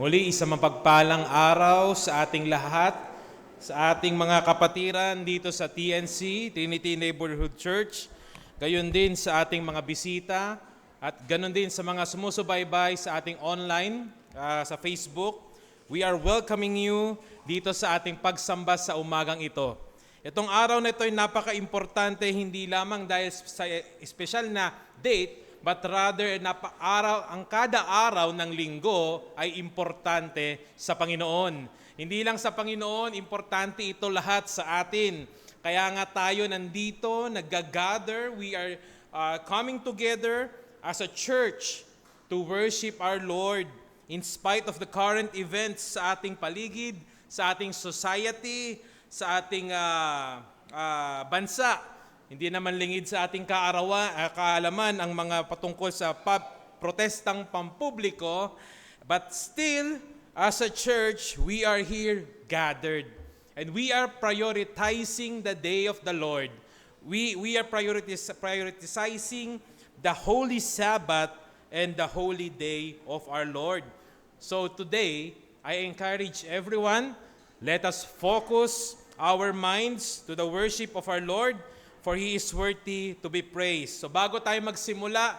Muli, isang mapagpalang araw sa ating lahat, sa ating mga kapatiran dito sa TNC, Trinity Neighborhood Church, gayon din sa ating mga bisita, at ganon din sa mga sumusubaybay sa ating online, sa Facebook. We are welcoming you dito sa ating pagsamba sa umagang ito. Itong araw na ito ay napaka-importante, hindi lamang dahil sa espesyal na date, but rather ang kada araw ng linggo ay importante sa Panginoon. Hindi lang sa Panginoon, importante ito lahat sa atin. Kaya nga tayo nandito, nag-gather, we are coming together as a church to worship our Lord in spite of the current events sa ating paligid, sa ating society, sa ating bansa. Hindi naman lingid sa ating kaalaman ang mga patungkol sa protestang pampubliko, but still, as a church, we are here gathered. And we are prioritizing the day of the Lord. We are prioritizing the Holy Sabbath and the holy day of our Lord. So today, I encourage everyone, let us focus our minds to the worship of our Lord, for He is worthy to be praised. So bago tayo magsimula,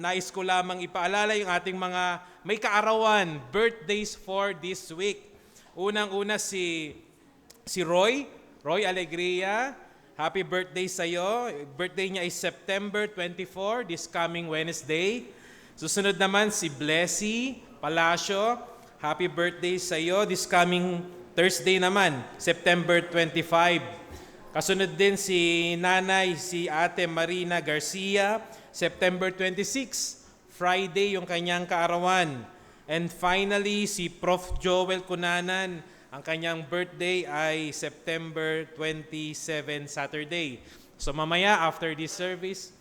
nais ko lamang ipaalala yung ating mga may kaarawan, birthdays for this week. Unang-una si Roy Alegria. Happy birthday sa iyo. Birthday niya is September 24, this coming Wednesday. Susunod naman si Blessy Palacio. Happy birthday sa iyo, this coming Thursday naman, September 25. Kasunod din si si Ate Marina Garcia, September 26, Friday yung kanyang kaarawan. And finally, si Prof. Joel Cunanan, ang kanyang birthday ay September 27, Saturday. So mamaya, after this service,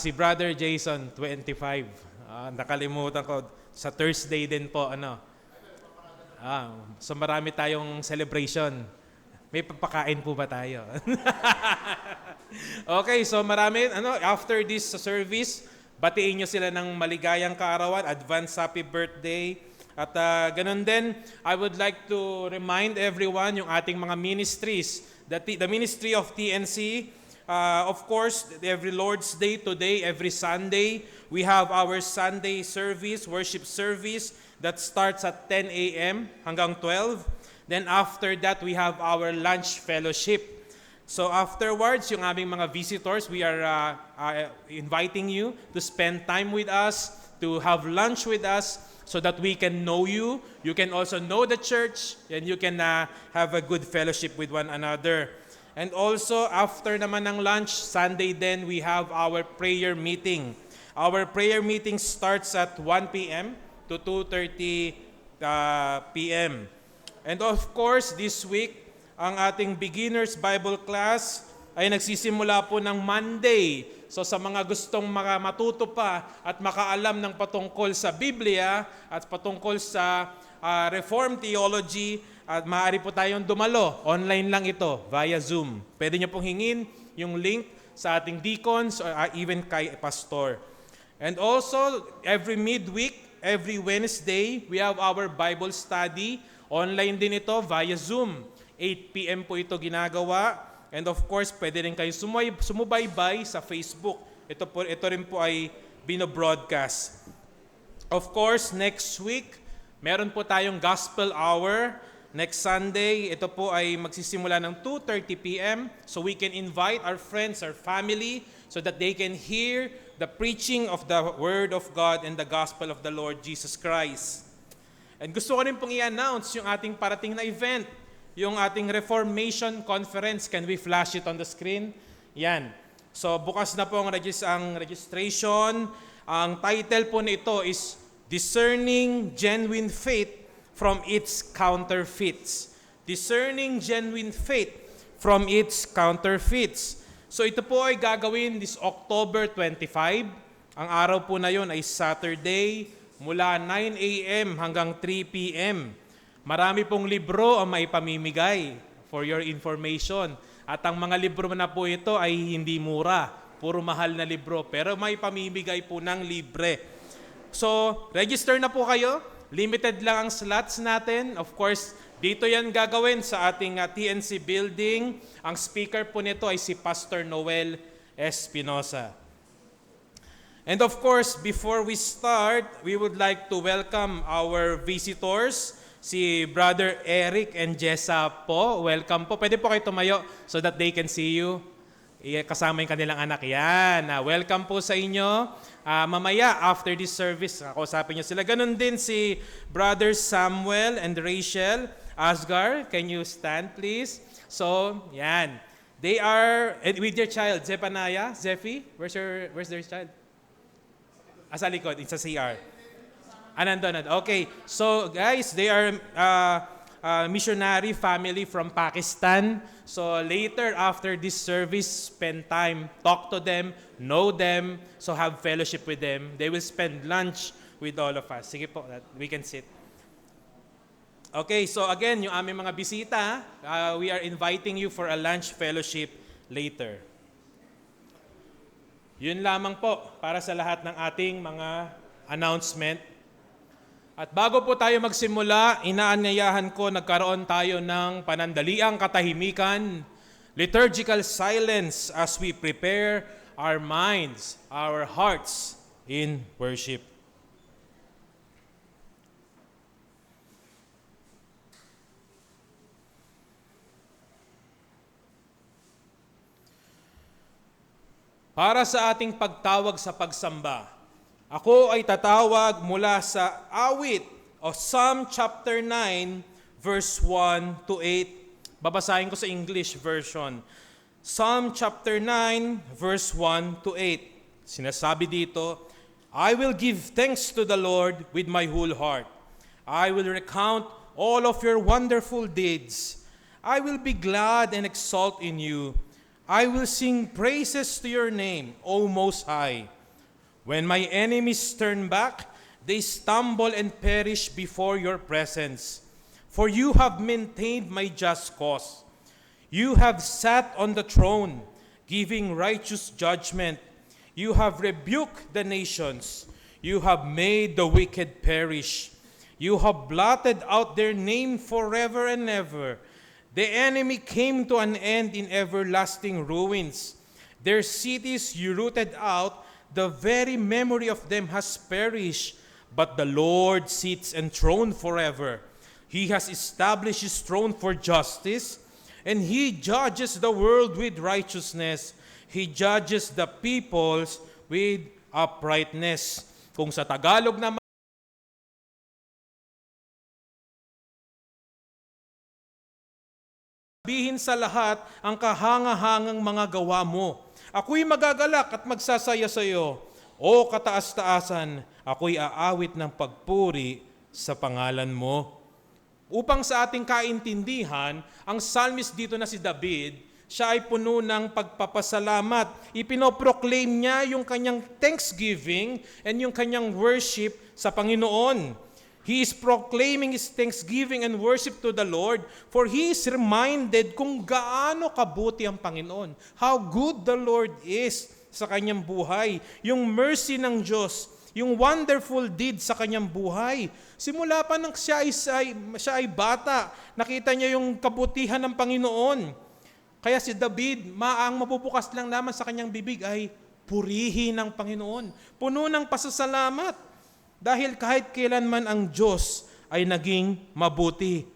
si Brother Jason, 25. Nakalimutan ko, sa Thursday din po, so marami tayong celebration. May pagpakain po ba tayo? Okay, so marami, after this service, batiin nyo sila ng maligayang kaarawan, advance happy birthday. At ganun din, I would like to remind everyone yung ating mga ministries, the ministry of TNC, of course, every Lord's Day today, every Sunday, we have our Sunday service, worship service that starts at 10 a.m. hanggang 12. Then after that, we have our lunch fellowship. So afterwards, yung aming mga visitors, we are inviting you to spend time with us, to have lunch with us, so that we can know you. You can also know the church, and you can have a good fellowship with one another. And also, after naman ng lunch, Sunday then, we have our prayer meeting. Our prayer meeting starts at 1 p.m. to 2:30 p.m. And of course, this week, ang ating beginners Bible class ay nagsisimula po ng Monday. So sa mga gustong matuto pa at makaalam ng patungkol sa Biblia at patungkol sa Reformed Theology, at maaari po tayong dumalo. Online lang ito, via Zoom. Pwede niyo pong hingin yung link sa ating deacons or even kay pastor. And also, every midweek, every Wednesday, we have our Bible study. Online din ito via Zoom. 8 p.m. po ito ginagawa. And of course, pwede rin kayo sumubaybay sa Facebook. Ito rin po ay binobroadcast. Of course, next week, meron po tayong Gospel Hour. Next Sunday, ito po ay magsisimula ng 2:30 p.m. So we can invite our friends, our family, so that they can hear the preaching of the Word of God and the Gospel of the Lord Jesus Christ. And gusto ko rin pong i-announce yung ating parating na event, yung ating Reformation Conference. Can we flash it on the screen? Yan. So bukas na po ang registration. Ang title po nito is Discerning Genuine Faith from its Counterfeits. Discerning Genuine Faith from its Counterfeits. So ito po ay gagawin this October 25. Ang araw po na yon ay Saturday, mula 9 a.m. hanggang 3 p.m. Marami pong libro ang maipamimigay for your information. At ang mga libro na po ito ay hindi mura. Puro mahal na libro. Pero may pamimigay po ng libre. So, register na po kayo. Limited lang ang slots natin. Of course, dito yan gagawin sa ating TNC building. Ang speaker po nito ay si Pastor Noel Espinosa. And of course, before we start, we would like to welcome our visitors, si Brother Eric and Jessa po. Welcome po. Pwede po kayo tumayo so that they can see you. Kasama yung kanilang anak. Yan. Welcome po sa inyo. Mamaya, after this service, kausapin nyo sila. Ganon din si Brother Samuel and Rachel Asgar. Can you stand, please? So, yan. They are with their child, Zephaniah. Zephy, where's their child? Sa likod, sa CR. Nandun. Okay. So, guys, they are missionary family from Pakistan. So, later, after this service, spend time, talk to them, know them, so have fellowship with them. They will spend lunch with all of us. Sige po, we can sit. Okay, so again, yung aming mga bisita, we are inviting you for a lunch fellowship later. Yun lamang po para sa lahat ng ating mga announcement. At bago po tayo magsimula, inaanyayahan ko nagkaroon tayo ng panandaliang katahimikan, liturgical silence as we prepare our minds, our hearts in worship. Para sa ating pagtawag sa pagsamba, ako ay tatawag mula sa awit o Psalm chapter 9, verse 1 to 8. Babasahin ko sa English version. Psalm chapter 9, verse 1 to 8. Sinasabi dito, I will give thanks to the Lord with my whole heart. I will recount all of your wonderful deeds. I will be glad and exult in you. I will sing praises to your name, O Most High. When my enemies turn back, they stumble and perish before your presence. For you have maintained my just cause. You have sat on the throne, giving righteous judgment. You have rebuked the nations. You have made the wicked perish. You have blotted out their name forever and ever. The enemy came to an end in everlasting ruins. Their cities you rooted out, the very memory of them has perished. But the Lord sits enthroned forever. He has established his throne for justice, and he judges the world with righteousness. He judges the peoples with uprightness. Kung sa Tagalog naman, sabihin sa lahat ang kahanga-hangang mga gawa mo. Ako'y magagalak at magsasaya sa iyo. O kataas-taasan, ako'y aawit ng pagpuri sa pangalan mo. Upang sa ating kaintindihan, ang psalmist dito na si David, siya ay puno ng pagpapasalamat. Ipinoproclaim niya yung kanyang thanksgiving and yung kanyang worship sa Panginoon. He is proclaiming his thanksgiving and worship to the Lord, for he is reminded kung gaano kabuti ang Panginoon. How good the Lord is sa kanyang buhay. Yung mercy ng Diyos, yung wonderful deed sa kanyang buhay. Simula pa nang siya ay bata, nakita niya yung kabutihan ng Panginoon. Kaya si David, ang mabubukas lang naman sa kanyang bibig ay purihin ng Panginoon. Puno ng pasasalamat. Dahil kahit kailanman ang Diyos ay naging mabuti.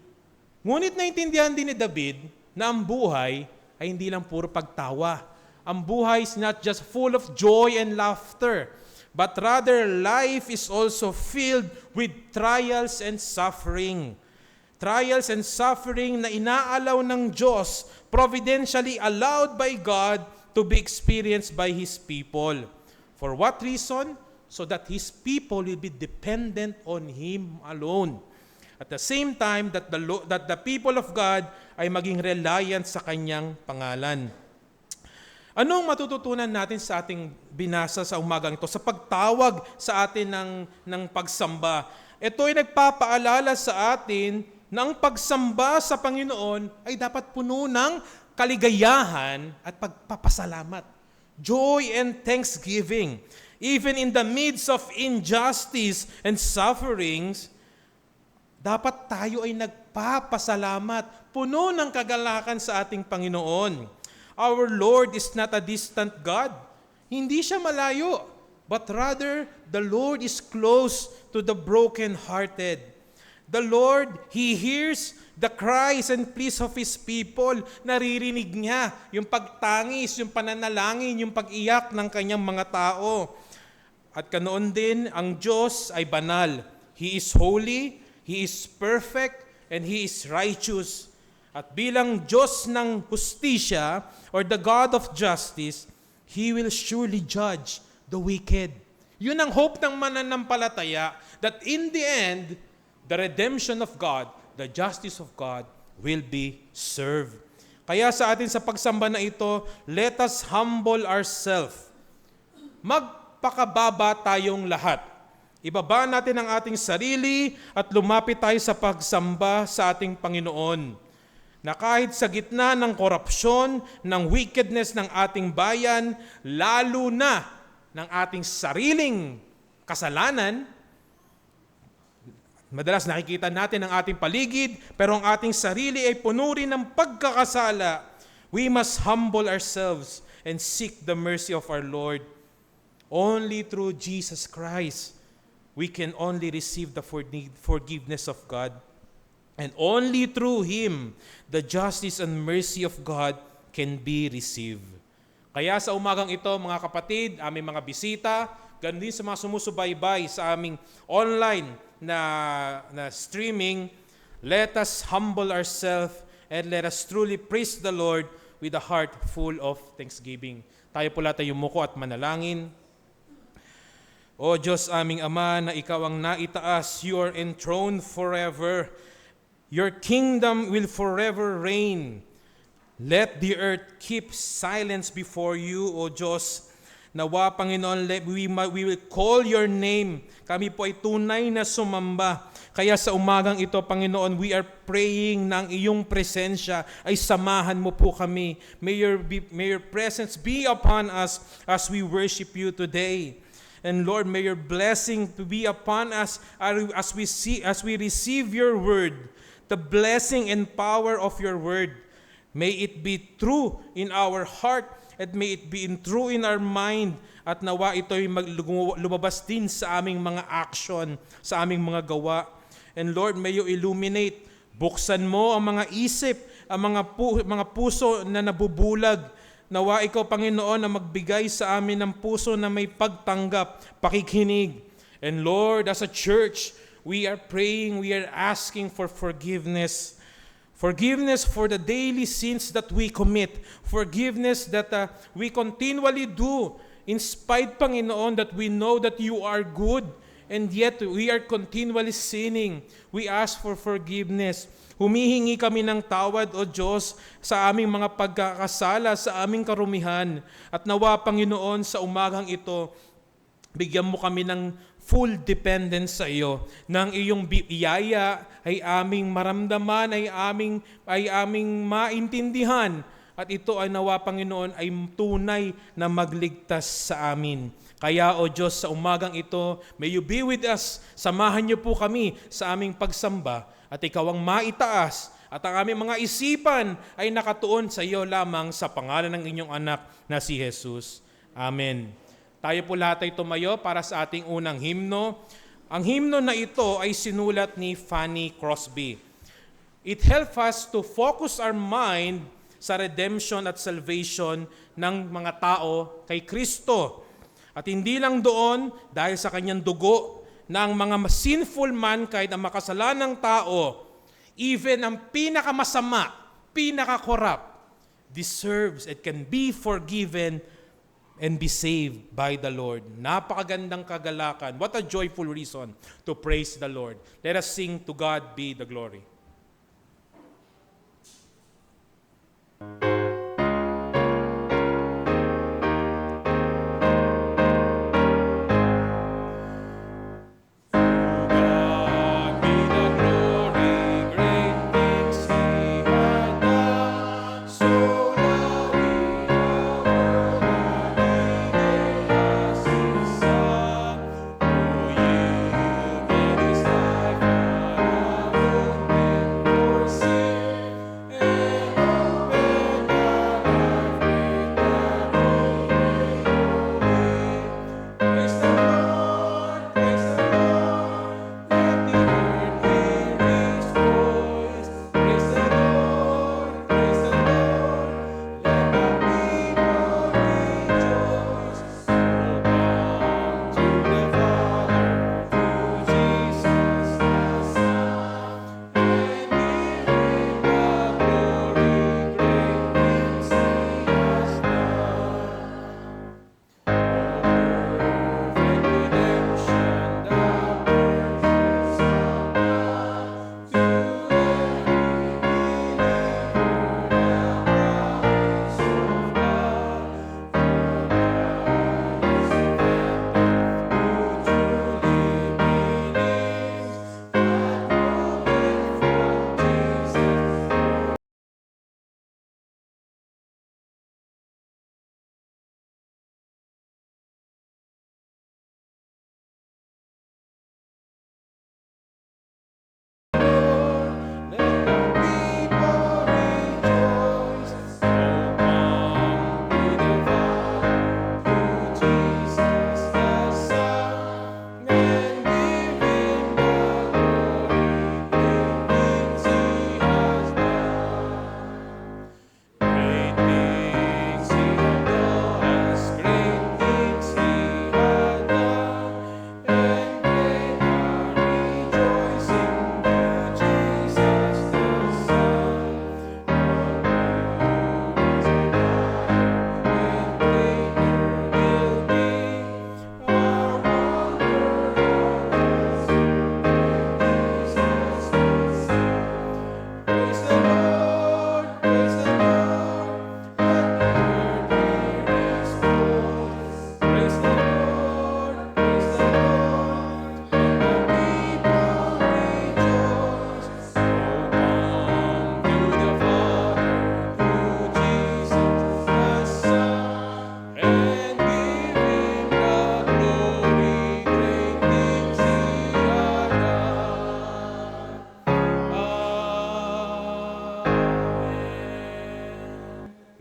Ngunit naintindihan din ni David na ang buhay ay hindi lang puro pagtawa. Ang buhay is not just full of joy and laughter, but rather life is also filled with trials and suffering. Trials and suffering na inaalaw ng Diyos, providentially allowed by God to be experienced by His people. For what reason? So that His people will be dependent on Him alone. At the same time, that the people of God ay maging reliant sa Kanyang pangalan. Anong matututunan natin sa ating binasa sa umagang ito, sa pagtawag sa atin ng pagsamba? Ito ay nagpapaalala sa atin na ang pagsamba sa Panginoon ay dapat puno ng kaligayahan at pagpapasalamat. Joy and thanksgiving. Even in the midst of injustice and sufferings, dapat tayo ay nagpapasalamat, puno ng kagalakan sa ating Panginoon. Our Lord is not a distant God. Hindi siya malayo, but rather the Lord is close to the broken-hearted. The Lord, He hears the cries and pleas of His people. Naririnig niya yung pagtangis, yung pananalangin, yung pag-iyak ng kanyang mga tao. At kanoon din, ang Diyos ay banal. He is holy, He is perfect, and He is righteous. At bilang Diyos ng hustisya, or the God of justice, He will surely judge the wicked. Yun ang hope ng mananampalataya, that in the end, the redemption of God, the justice of God, will be served. Kaya sa atin sa pagsamba na ito, let us humble ourselves. Magpakababa tayong lahat. Ibaba natin ang ating sarili at lumapit tayo sa pagsamba sa ating Panginoon. Na kahit sa gitna ng korupsyon, ng wickedness ng ating bayan, lalo na ng ating sariling kasalanan, madalas nakikita natin ang ating paligid, pero ang ating sarili ay puno rin ng pagkakasala. We must humble ourselves and seek the mercy of our Lord. Only through Jesus Christ, we can only receive the forgiveness of God. And only through Him, the justice and mercy of God can be received. Kaya sa umagang ito, mga kapatid, aming mga bisita, ganun din sa mga sumusubaybay sa aming online na streaming, let us humble ourselves and let us truly praise the Lord with a heart full of thanksgiving. Tayo pula tayo muko at manalangin. O Diyos aming Ama, na Ikaw ang naitaas, you are enthroned forever. Your kingdom will forever reign. Let the earth keep silence before you, O Diyos. Nawa, Panginoon, we will call your name. Kami po ay tunay na sumamba. Kaya sa umagang ito, Panginoon, we are praying na ang iyong presensya ay samahan mo po kami. May your presence be upon us as we worship you today. And Lord, may your blessing to be upon us as we receive your word, the blessing and power of your word. May it be true in our heart and may it be true in our mind, at nawa ito'y lumabas din sa aming mga action, sa aming mga gawa. And Lord, may you illuminate, buksan mo ang mga isip, ang mga puso na nabubulag. Nawa ikaw, Panginoon, na magbigay sa amin ng puso na may pagtanggap, pakikinig. And Lord, as a church, we are praying, we are asking for forgiveness. Forgiveness for the daily sins that we commit. Forgiveness that we continually do. In spite, Panginoon, that we know that you are good, and yet we are continually sinning. We ask for forgiveness. Humihingi kami ng tawad, O Diyos, sa aming mga pagkakasala, sa aming karumihan. At nawa, Panginoon, sa umagang ito, bigyan mo kami ng full dependence sa iyo. Nang iyong biyaya ay aming maramdaman, ay aming maintindihan. At ito ay nawa, Panginoon, ay tunay na magligtas sa amin. Kaya, O Diyos, sa umagang ito, may you be with us. Samahan niyo po kami sa aming pagsamba. At ikaw ang maitaas, at ang aming mga isipan ay nakatuon sa iyo lamang sa pangalan ng inyong anak na si Jesus. Amen. Tayo po lahat ay tumayo para sa ating unang himno. Ang himno na ito ay sinulat ni Fanny Crosby. It helps us to focus our mind sa redemption at salvation ng mga tao kay Kristo. At hindi lang doon, dahil sa kanyang dugo, na ang mga sinful mankind, ang makasalanang tao, even ang pinakamasama, pinaka-corrupt, deserves and can be forgiven and be saved by the Lord. Napakagandang kagalakan. What a joyful reason to praise the Lord. Let us sing, "To God be the glory." So now we are ready, yes,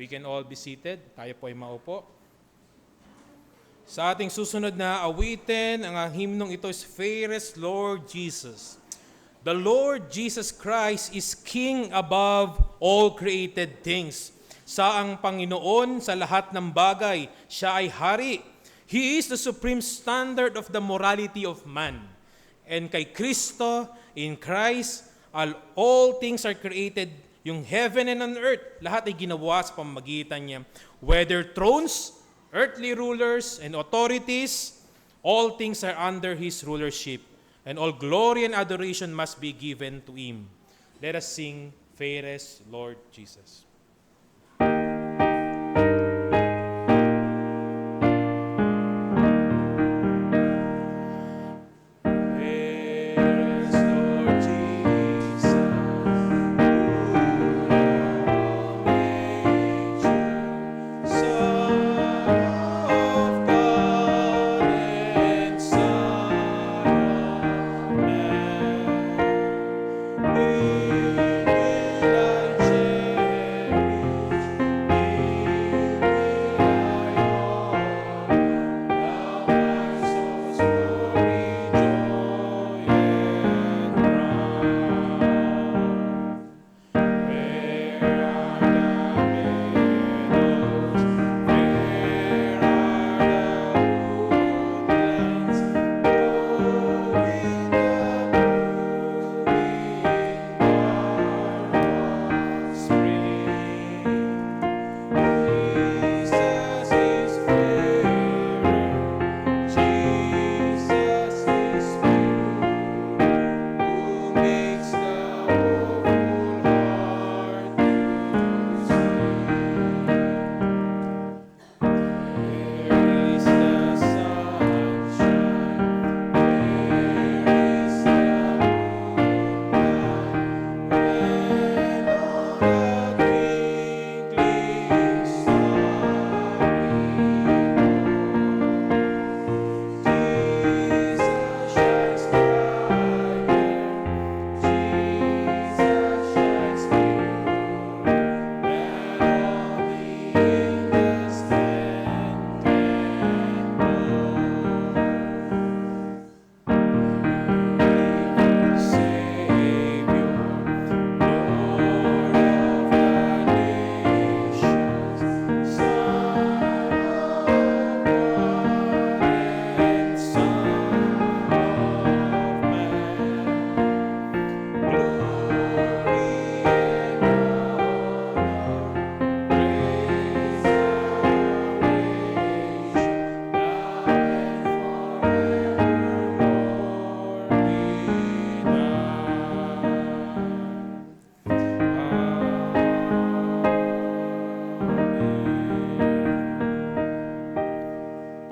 We can all be seated. Tayo po ay maupo. Sa ating susunod na awitin, ang himnong ito is Fairest Lord Jesus. The Lord Jesus Christ is King above all created things. Sa ang Panginoon sa lahat ng bagay, siya ay hari. He is the supreme standard of the morality of man. And kay Kristo, in Christ, all things are created, yung heaven and on earth, lahat ay ginawa sa pamamagitan niya. Whether thrones, earthly rulers, and authorities, all things are under His rulership. And all glory and adoration must be given to Him. Let us sing, Fairest Lord Jesus.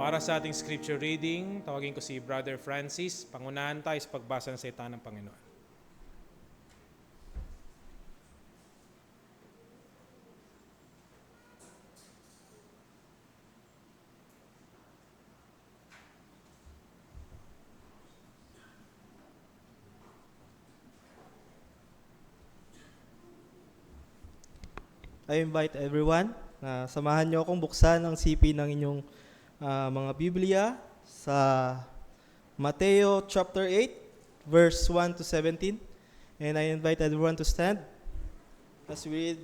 Para sa ating scripture reading, tawagin ko si Brother Francis. Pangunahan tayo sa pagbasa ng salita ng Panginoon. I invite everyone na samahan niyo akong buksan ang sipi ng inyong mga Biblia sa Mateo chapter 8, verse 1 to 17. And I invite everyone to stand as we read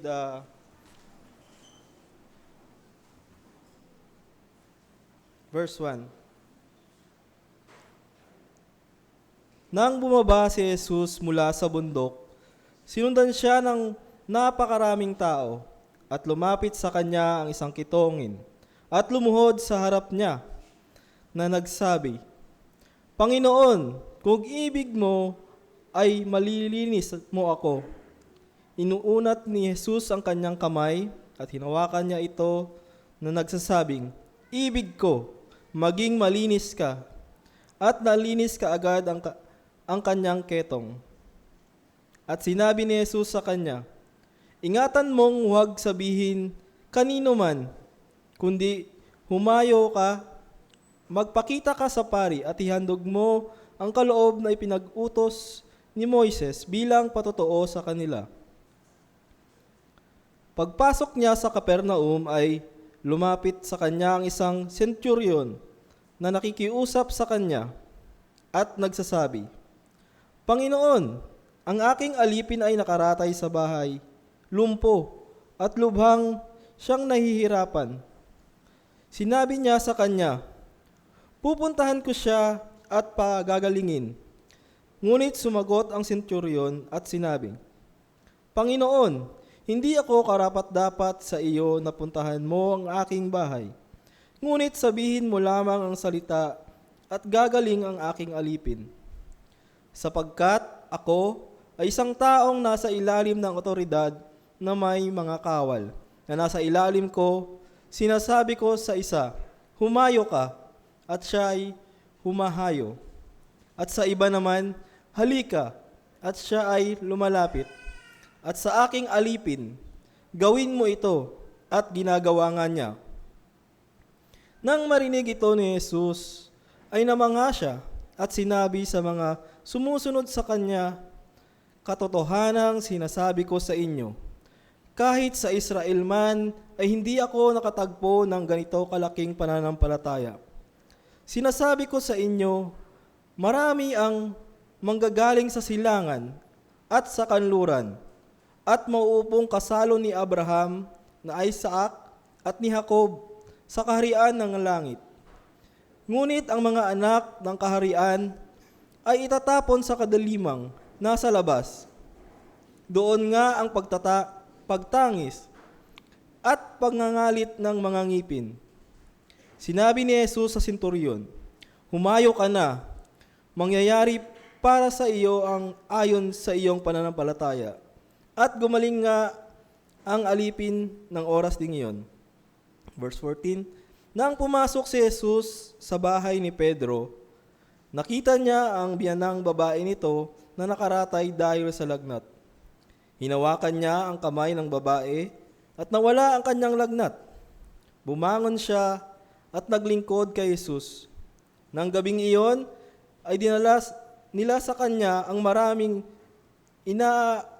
verse 1. Nang bumaba si Jesus mula sa bundok, sinundan siya ng napakaraming tao at lumapit sa kanya ang isang kitongin at lumuhod sa harap niya na nagsabi, Panginoon, kung ibig mo ay malilinis mo ako. Inuunat ni Jesus ang kanyang kamay at hinawakan niya ito na nagsasabing, Ibig ko, maging malinis ka. At nalinis ka agad ang kanyang ketong. At sinabi ni Jesus sa kanya, Ingatan mong huwag sabihin kanino man, kundi humayo ka, magpakita ka sa pari at ihandog mo ang kaloob na ipinag-utos ni Moises bilang patotoo sa kanila. Pagpasok niya sa Capernaum ay lumapit sa kanya ang isang centurion na nakikiusap sa kanya at nagsasabi, Panginoon, ang aking alipin ay nakaratay sa bahay, lumpo at lubhang siyang nahihirapan. Sinabi niya sa kanya, pupuntahan ko siya at pagagalingin. Ngunit sumagot ang centurion at sinabi, Panginoon, hindi ako karapat-dapat sa iyo na puntahan mo ang aking bahay. Ngunit sabihin mo lamang ang salita at gagaling ang aking alipin. Sapagkat ako ay isang taong nasa ilalim ng otoridad na may mga kawal. Na nasa ilalim ko, sinasabi ko sa isa, humayo ka, at siya ay humahayo. At sa iba naman, halika, at siya ay lumalapit. At sa aking alipin, gawin mo ito, at ginagawa nga niya. Nang marinig ito ni Jesus, ay namanga siya, at sinabi sa mga sumusunod sa kanya, katotohanang sinasabi ko sa inyo, kahit sa Israel man ay hindi ako nakatagpo ng ganito kalaking pananampalataya. Sinasabi ko sa inyo, marami ang manggagaling sa silangan at sa kanluran, at mauupong kasalo ni Abraham, na Isaac at ni Jacob sa kaharian ng langit. Ngunit ang mga anak ng kaharian ay itatapon sa kadalimang nasa labas. Doon nga ang pagtangis at pagngangalit ng mga ngipin. Sinabi ni Jesus sa centurion, humayo ka na, mangyayari para sa iyo ang ayon sa iyong pananampalataya. At gumaling nga ang alipin ng oras ding iyon. Verse 14, nang pumasok si Jesus sa bahay ni Pedro, nakita niya ang biyanang babae nito na nakaratay dahil sa lagnat. Hinawakan niya ang kamay ng babae at nawala ang kanyang lagnat. Bumangon siya at naglingkod kay Jesus. Nang gabing iyon ay dinala nila sa kanya ang maraming inaalihan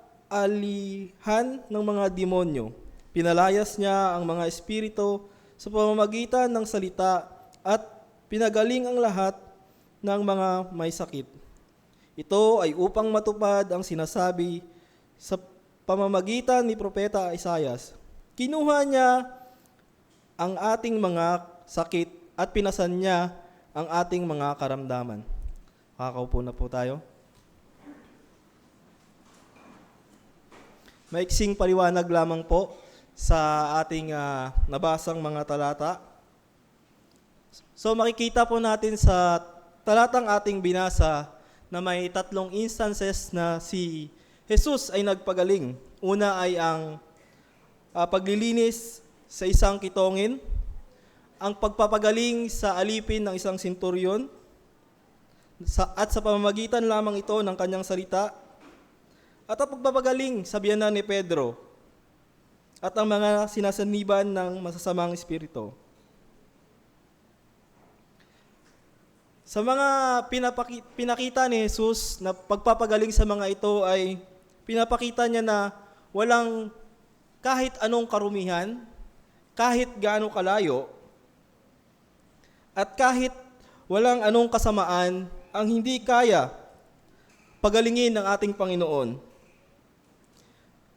ng mga demonyo. Pinalayas niya ang mga espiritu sa pamamagitan ng salita at pinagaling ang lahat ng mga may sakit. Ito ay upang matupad ang sinasabi sa pamamagitan ni Propeta Isaias. Kinuha niya ang ating mga sakit at pinasan niya ang ating mga karamdaman. Kakaupo na po tayo. Maiksing paliwanag lamang po sa ating nabasang mga talata. So makikita po natin sa talatang ating binasa na may 3 instances na si Jesus ay nagpagaling. Una ay ang paglilinis sa isang kitongin, ang pagpapagaling sa alipin ng isang centurion, at sa pamamagitan lamang ito ng kanyang salita, at ang pagpapagaling sa biyanan ni Pedro, at ang mga sinasaniban ng masasamang espiritu. Sa mga pinakita ni Jesus na pagpapagaling sa mga ito ay pinapakita niya na walang kahit anong karumihan, kahit gaano kalayo, at kahit walang anong kasamaan ang hindi kaya pagalingin ng ating Panginoon.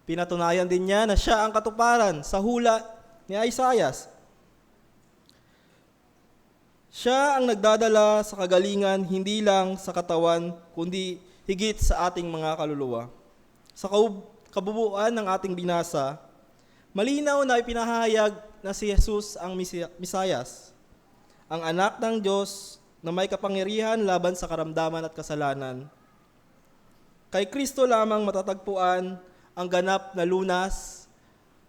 Pinatunayan din niya na siya ang katuparan sa hula ni Isaias. Siya ang nagdadala sa kagalingan hindi lang sa katawan, kundi higit sa ating mga kaluluwa. Sa kabubuan ng ating binasa, malinaw na ipinahayag na si Jesus ang Misayas, ang anak ng Diyos na may kapangyarihan laban sa karamdaman at kasalanan. Kay Kristo lamang matatagpuan ang ganap na lunas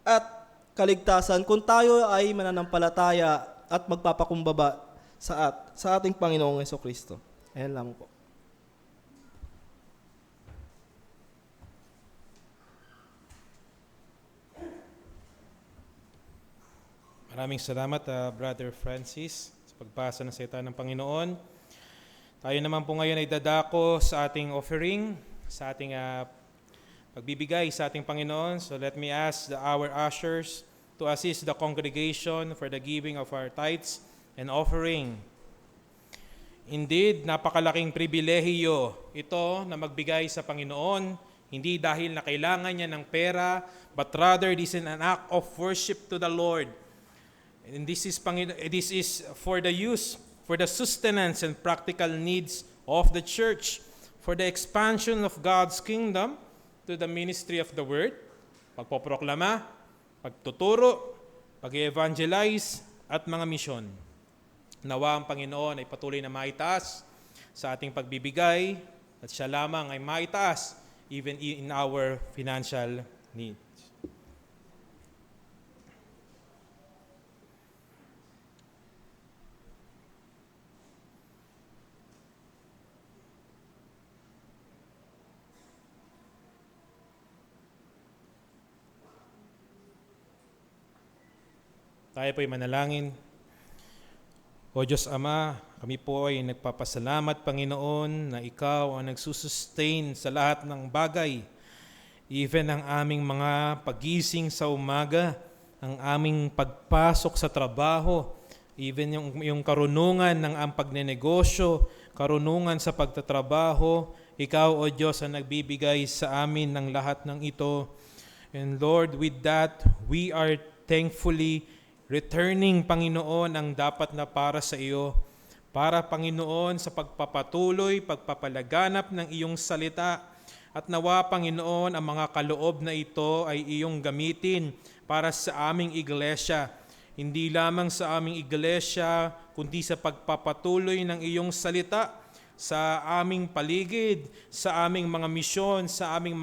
at kaligtasan kung tayo ay mananampalataya at magpapakumbaba sa ating Panginoong Jesucristo. Ayan lamang po. Maraming salamat, Brother Francis, sa pagbasa ng salita ng Panginoon. Tayo naman po ngayon ay dadako sa ating offering, sa ating pagbibigay sa ating Panginoon. So let me ask our ushers to assist the congregation for the giving of our tithes and offering. Indeed, napakalaking pribilehiyo ito na magbigay sa Panginoon, hindi dahil na kailangan niya ng pera, but rather this is an act of worship to the Lord. And this is for the use, for the sustenance and practical needs of the church, for the expansion of God's kingdom to the ministry of the word, pagpoproklama, pagtuturo, pag-evangelize, at mga misyon. Nawa ang Panginoon ay patuloy na maitaas sa ating pagbibigay at siya lamang ay maitaas even in our financial needs. Tayo po'y manalangin. O Diyos Ama, kami po ay nagpapasalamat, Panginoon, na Ikaw ang nagsusustain sa lahat ng bagay. Even ang aming mga pagising sa umaga, ang aming pagpasok sa trabaho, even yung karunungan ng ang pagnenegosyo, karunungan sa pagtatrabaho, Ikaw, O Diyos, ang nagbibigay sa amin ng lahat ng ito. And Lord, with that, we are thankfully returning, Panginoon, ang dapat na para sa iyo. Para, Panginoon, sa pagpapatuloy, pagpapalaganap ng iyong salita. At nawa, Panginoon, ang mga kaloob na ito ay iyong gamitin para sa aming iglesia. Hindi lamang sa aming iglesia, kundi sa pagpapatuloy ng iyong salita sa aming paligid, sa aming mga misyon, sa aming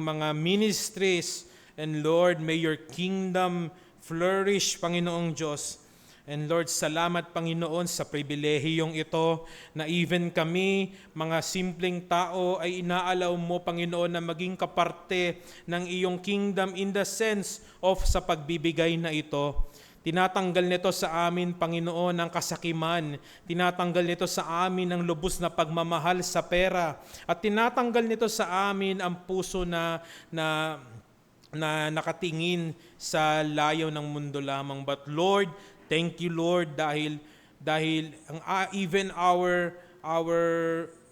mga ministries. And Lord, may your kingdom flourish, Panginoong Diyos. And Lord, salamat, Panginoon, sa pribilehiyong ito na even kami, mga simpleng tao, ay inaalaw mo, Panginoon, na maging kaparte ng iyong kingdom in the sense of sa pagbibigay na ito. Tinatanggal nito sa amin, Panginoon, ang kasakiman. Tinatanggal nito sa amin ang lubos na pagmamahal sa pera. At tinatanggal nito sa amin ang puso na nakatingin sa layo ng mundo lamang. But Lord, thank you, Lord, dahil even our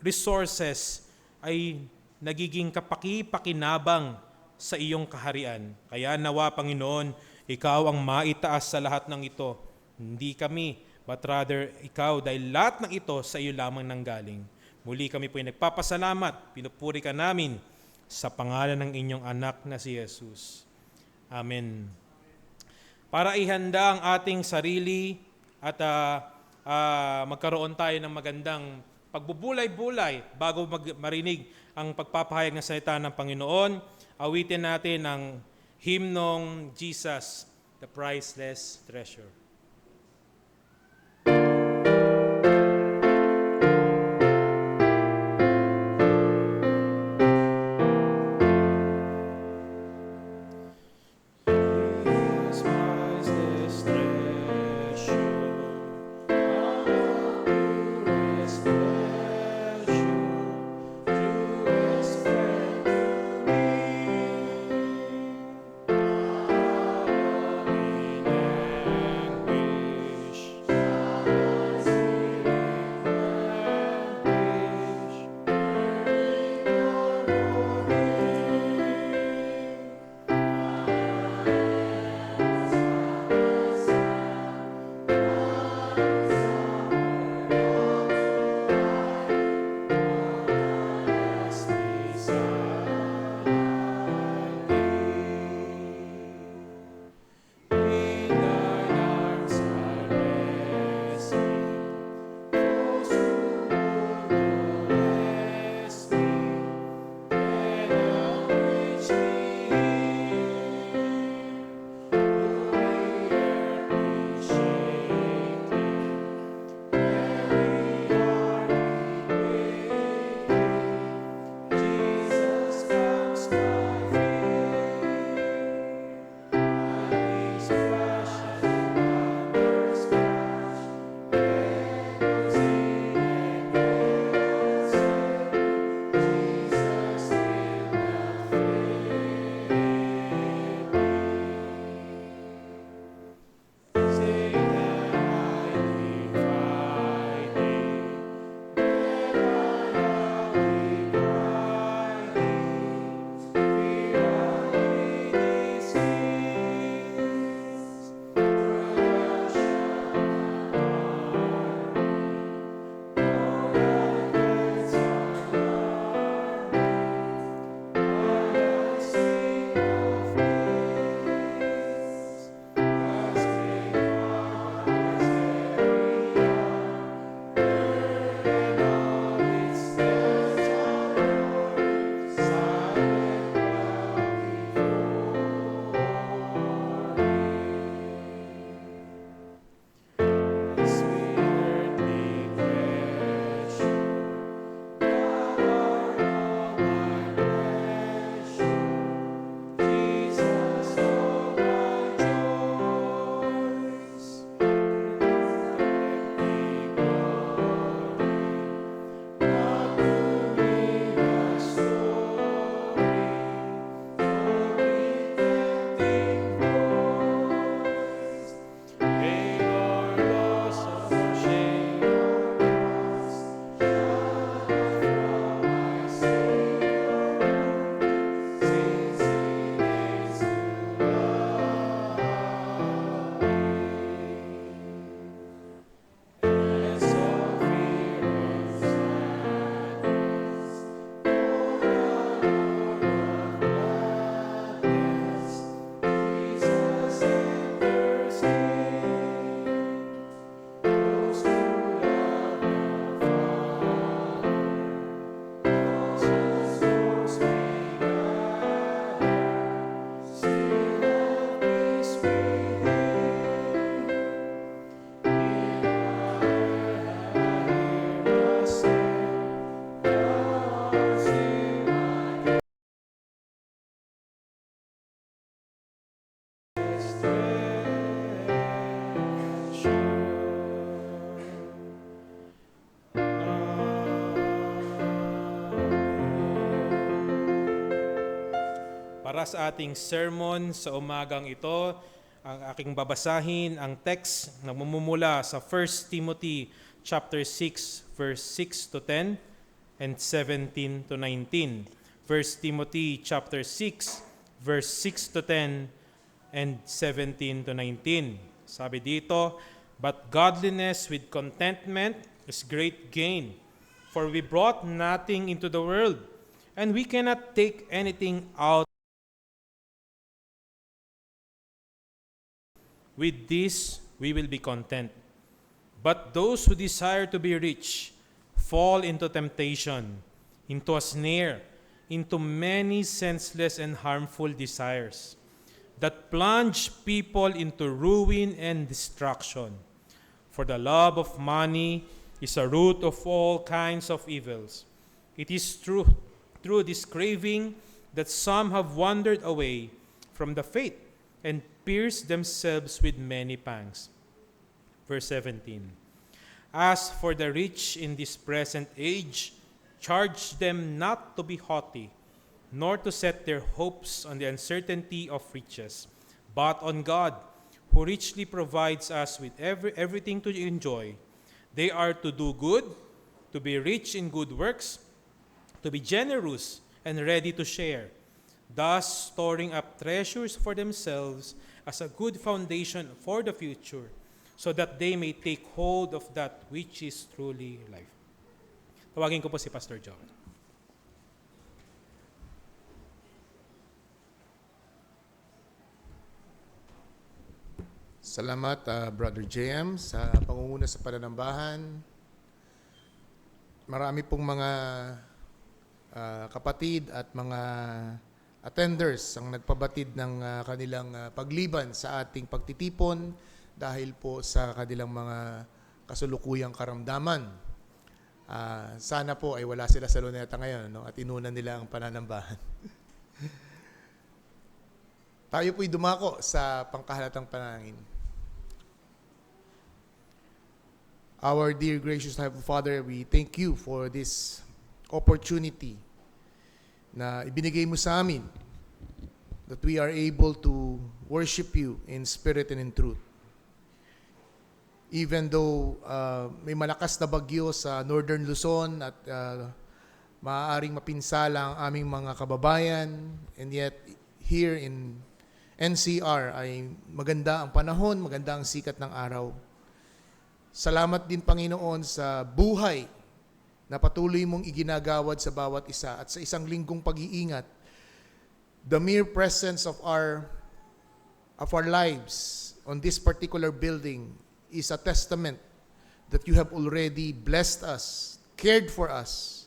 resources ay nagiging kapaki-pakinabang sa iyong kaharian. Kaya nawa, Panginoon, ikaw ang maitaas sa lahat ng ito. Hindi kami, but rather ikaw, dahil lahat ng ito sa iyo lamang nanggaling. Muli kami po ay nagpapasalamat, pinupuri ka namin sa pangalan ng inyong anak na si Jesus. Amen. Para ihanda ang ating sarili at magkaroon tayo ng magandang pagbubulay-bulay bago marinig ang pagpapahayag ng salita ng Panginoon, awitin natin ang himnong Jesus, the Priceless Treasure. para sa ating sermon sa umagang ito. Ang aking babasahin, ang text na mamumula sa 1 Timothy chapter 6, verse 6 to 10 and 17 to 19. 1 Timothy chapter 6, verse 6 to 10 and 17 to 19. Sabi dito, "But godliness with contentment is great gain, for we brought nothing into the world, and we cannot take anything out. With this we will be content. But those who desire to be rich fall into temptation, into a snare, into many senseless and harmful desires that plunge people into ruin and destruction. For the love of money is a root of all kinds of evils. It is through this craving that some have wandered away from the faith and pierced themselves with many pangs." Verse 17. "As for the rich in this present age, charge them not to be haughty, nor to set their hopes on the uncertainty of riches, but on God, who richly provides us with everything to enjoy. They are to do good, to be rich in good works, to be generous and ready to share, thus storing up treasures for themselves as a good foundation for the future, so that they may take hold of that which is truly life." Tawagin ko po si Pastor John. Salamat, Brother JM, sa pangunguna sa pananambahan. Marami pong mga kapatid at mga attenders ang nagpabatid ng kanilang pagliban sa ating pagtitipon dahil po sa kanilang mga kasulukuyang karamdaman. Sana po ay wala sila sa luneta ngayon, no? At inunan nila ang pananambahan. Tayo po'y dumako sa pangkahalatang panalangin. Our dear gracious Heavenly Father, we thank you for this opportunity na ibinigay mo sa amin, that we are able to worship you in spirit and in truth. Even though may malakas na bagyo sa Northern Luzon at maaaring mapinsala ang aming mga kababayan, and yet here in NCR ay maganda ang panahon, maganda ang sikat ng araw. Salamat din, Panginoon, sa buhay na patuloy mong iginagawad sa bawat isa at sa isang linggong pag-iingat. The mere presence of our lives on this particular building is a testament that you have already blessed us, cared for us,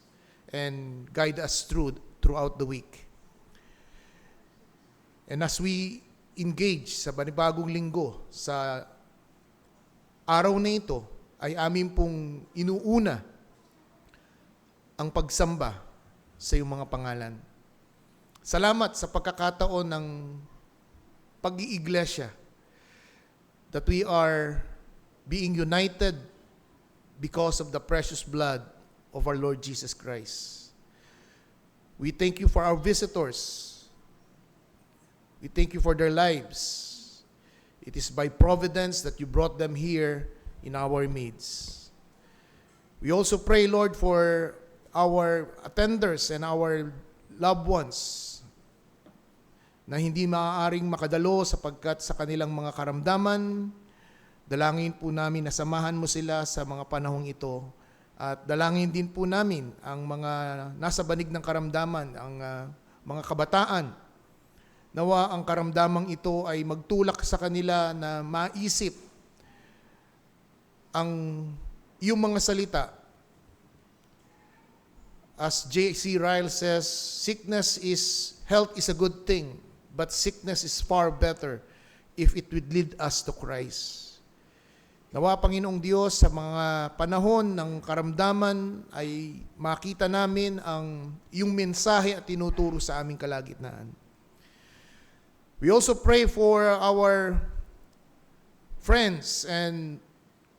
and guide us throughout the week. And as we engage sa panibagong linggo, sa araw na ito, ay amin pong inuuna ang pagsamba sa iyong mga pangalan. Salamat sa pagkakataon ng pag-iiglesia, that we are being united because of the precious blood of our Lord Jesus Christ. We thank you for our visitors. We thank you for their lives. It is by providence that you brought them here in our midst. We also pray, Lord, for our attenders and our loved ones na hindi maaaring makadalo sapagkat sa kanilang mga karamdaman. Dalangin po namin na samahan mo sila sa mga panahong ito. At dalangin din po namin ang mga nasa banig ng karamdaman, ang mga kabataan. Nawa ang karamdamang ito ay magtulak sa kanila na maisip ang iyong mga salita. As J.C. Ryle says, health is a good thing, but sickness is far better if it would lead us to Christ. Nawa, Panginoong Diyos, sa mga panahon ng karamdaman ay makita namin ang iyong mensahe at tinuturo sa aming kalagitnaan. We also pray for our friends and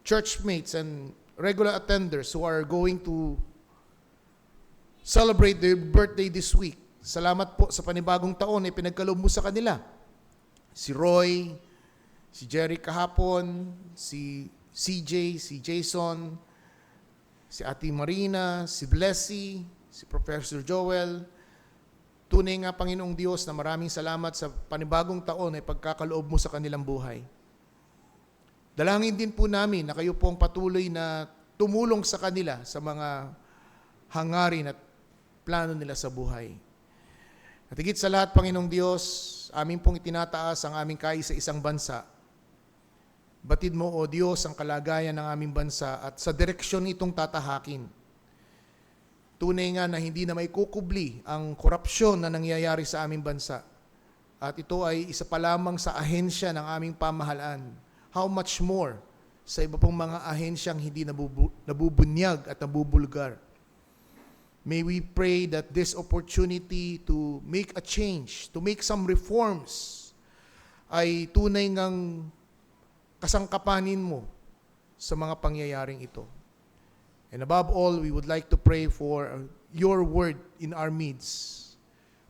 churchmates and regular attenders who are going to celebrate their birthday this week. Salamat po sa panibagong taon na ipinagkaloob mo sa kanila. Si Roy, si Jerry kahapon, si CJ, si Jason, si Ate Marina, si Blessy, si Professor Joel. Tunay nga, Panginoong Diyos, na maraming salamat sa panibagong taon na ipagkakaloob mo sa kanilang buhay. Dalangin din po namin na kayo po ang patuloy na tumulong sa kanila sa mga hangarin at plano nila sa buhay. At higit sa lahat, Panginoong Diyos, amin pong itinataas ang aming kaisa-isang bansa. Batid mo, O Diyos, ang kalagayan ng aming bansa at sa direksyon itong tatahakin. Tunay nga na hindi na may kukubli ang korupsyon na nangyayari sa aming bansa. At ito ay isa pa lamang sa ahensya ng aming pamahalaan. How much more sa iba pong mga ahensyang hindi nabubunyag at nabubulgar. May we pray that this opportunity to make a change, to make some reforms, ay tunay ngang kasangkapanin mo sa mga pangyayaring ito. And above all, we would like to pray for your word in our midst,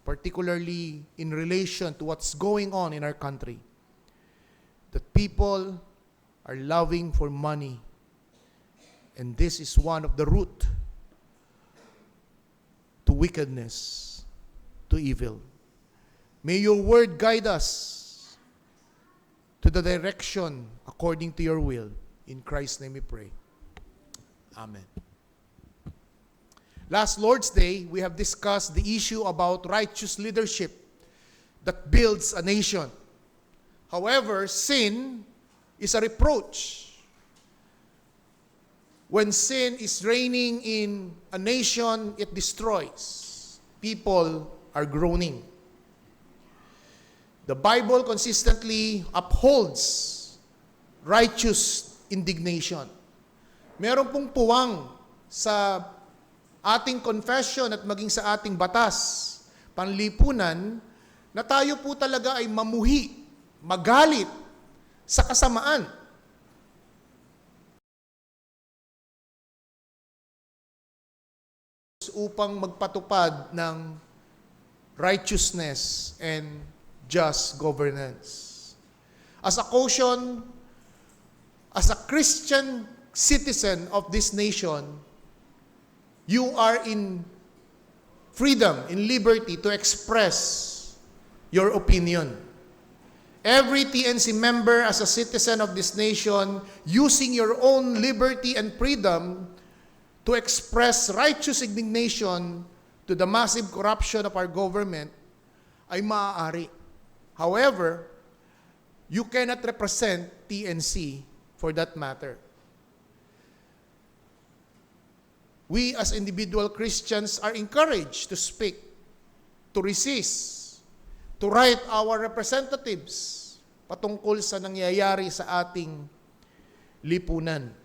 particularly in relation to what's going on in our country. That people are loving for money, and this is one of the root to wickedness, to evil. May your word guide us to the direction according to your will. In Christ's name we pray. Amen. Last Lord's Day, we have discussed the issue about righteous leadership that builds a nation. However, sin is a reproach. When sin is reigning in a nation, it destroys. People are groaning. The Bible consistently upholds righteous indignation. Meron pong puwang sa ating confession at maging sa ating batas, panlipunan, na tayo po talaga ay mamuhi, magalit sa kasamaan. Upang magpatupad ng righteousness and just governance. As a caution, as a Christian citizen of this nation, you are in freedom, in liberty to express your opinion. Every TNC member as a citizen of this nation, using your own liberty and freedom to express righteous indignation to the massive corruption of our government, ay maaari. However, you cannot represent TNC for that matter. We as individual Christians are encouraged to speak, to resist, to write our representatives patungkol sa nangyayari sa ating lipunan.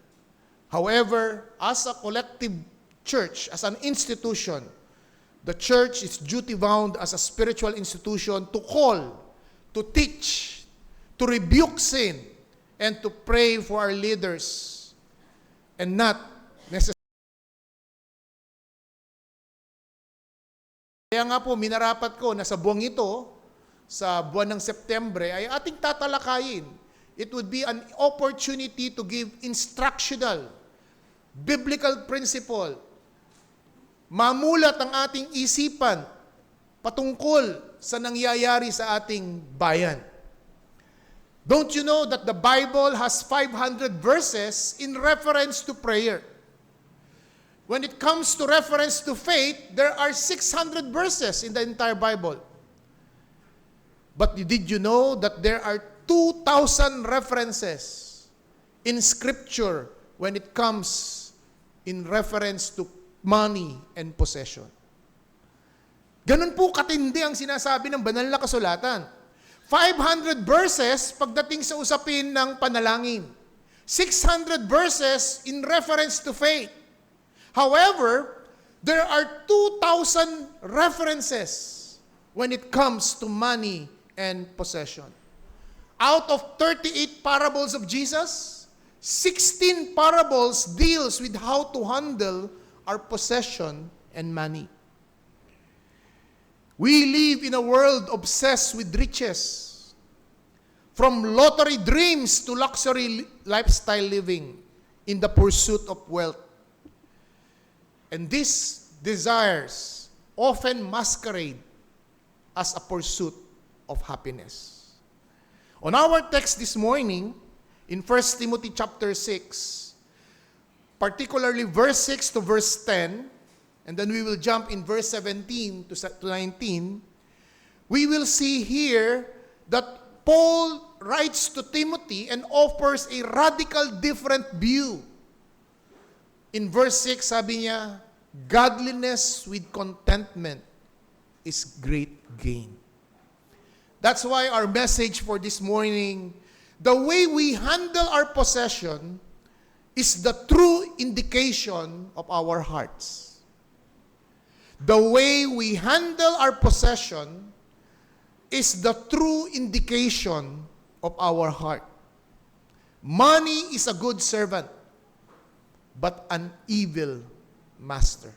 However, as a collective church, as an institution, the church is duty-bound as a spiritual institution to call, to teach, to rebuke sin, and to pray for our leaders, and not necessarily. Kaya nga po, minarapat ko na sa buwang ito, sa buwan ng Setyembre, ay ating tatalakayin. It would be an opportunity to give instructional, biblical principle. Mamulat ang ating isipan patungkol sa nangyayari sa ating bayan. Don't you know that the Bible has 500 verses in reference to prayer? When it comes to reference to faith, there are 600 verses in the entire Bible. But did you know that there are 2,000 references in Scripture when it comes in reference to money and possession? Ganun po katindi ang sinasabi ng banal na kasulatan. 500 verses pagdating sa usapin ng panalangin. 600 verses in reference to faith. However, there are 2,000 references when it comes to money and possession. Out of 38 parables of Jesus, 16 parables deals with how to handle our possession and money. We live in a world obsessed with riches. From lottery dreams to luxury lifestyle living in the pursuit of wealth. And these desires often masquerade as a pursuit of happiness. On our text this morning, in 1 Timothy chapter 6, particularly verse 6 to verse 10, and then we will jump in verse 17 to 19, we will see here that Paul writes to Timothy and offers a radical different view. In verse 6, sabi niya, godliness with contentment is great gain. That's why our message for this morning, the way we handle our possession is the true indication of our hearts. The way we handle our possession is the true indication of our heart. Money is a good servant, but an evil master.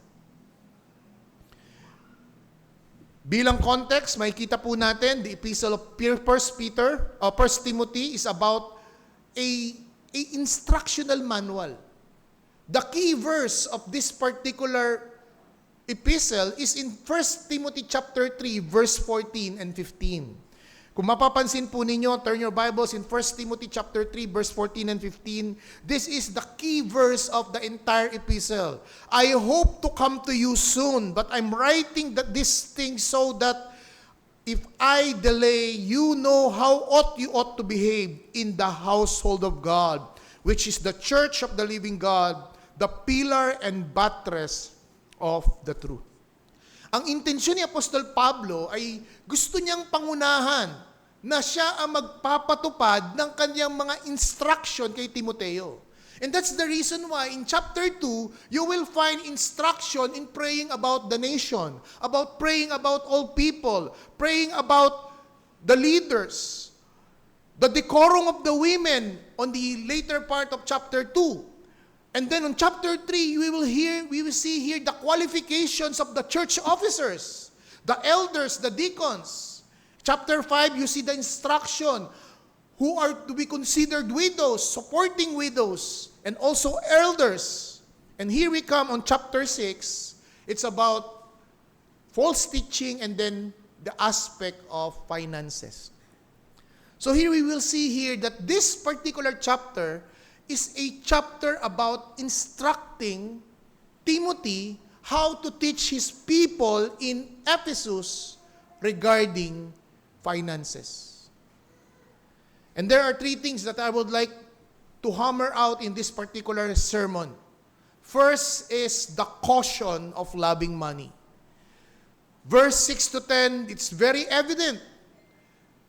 Bilang context, makikita po natin, the epistle of 1 Timothy is about a instructional manual. The key verse of this particular epistle is in 1 Timothy chapter 3, verse 14 and 15. Kung mapapansin po ninyo, turn your Bibles in 1 Timothy chapter 3, verse 14 and 15. This is the key verse of the entire epistle. I hope to come to you soon, but I'm writing this thing so that if I delay, you know how you ought to behave in the household of God, which is the church of the living God, the pillar and buttress of the truth. Ang intensyon ni Apostol Pablo ay gusto niyang pangunahan na siya ang magpapatupad ng kanyang mga instruction kay Timoteo. And that's the reason why in chapter 2, you will find instruction in praying about the nation, about praying about all people, praying about the leaders, the decorum of the women on the later part of chapter 2. And then on chapter 3, we will see here the qualifications of the church officers, the elders, the deacons. Chapter 5, you see the instruction who are to be considered widows, supporting widows, and also elders. And here we come on chapter 6. It's about false teaching and then the aspect of finances. So here we will see here that this particular chapter is a chapter about instructing Timothy how to teach his people in Ephesus regarding finances. And there are three things that I would like to hammer out in this particular sermon. First is the caution of loving money. Verse 6 to 10, it's very evident.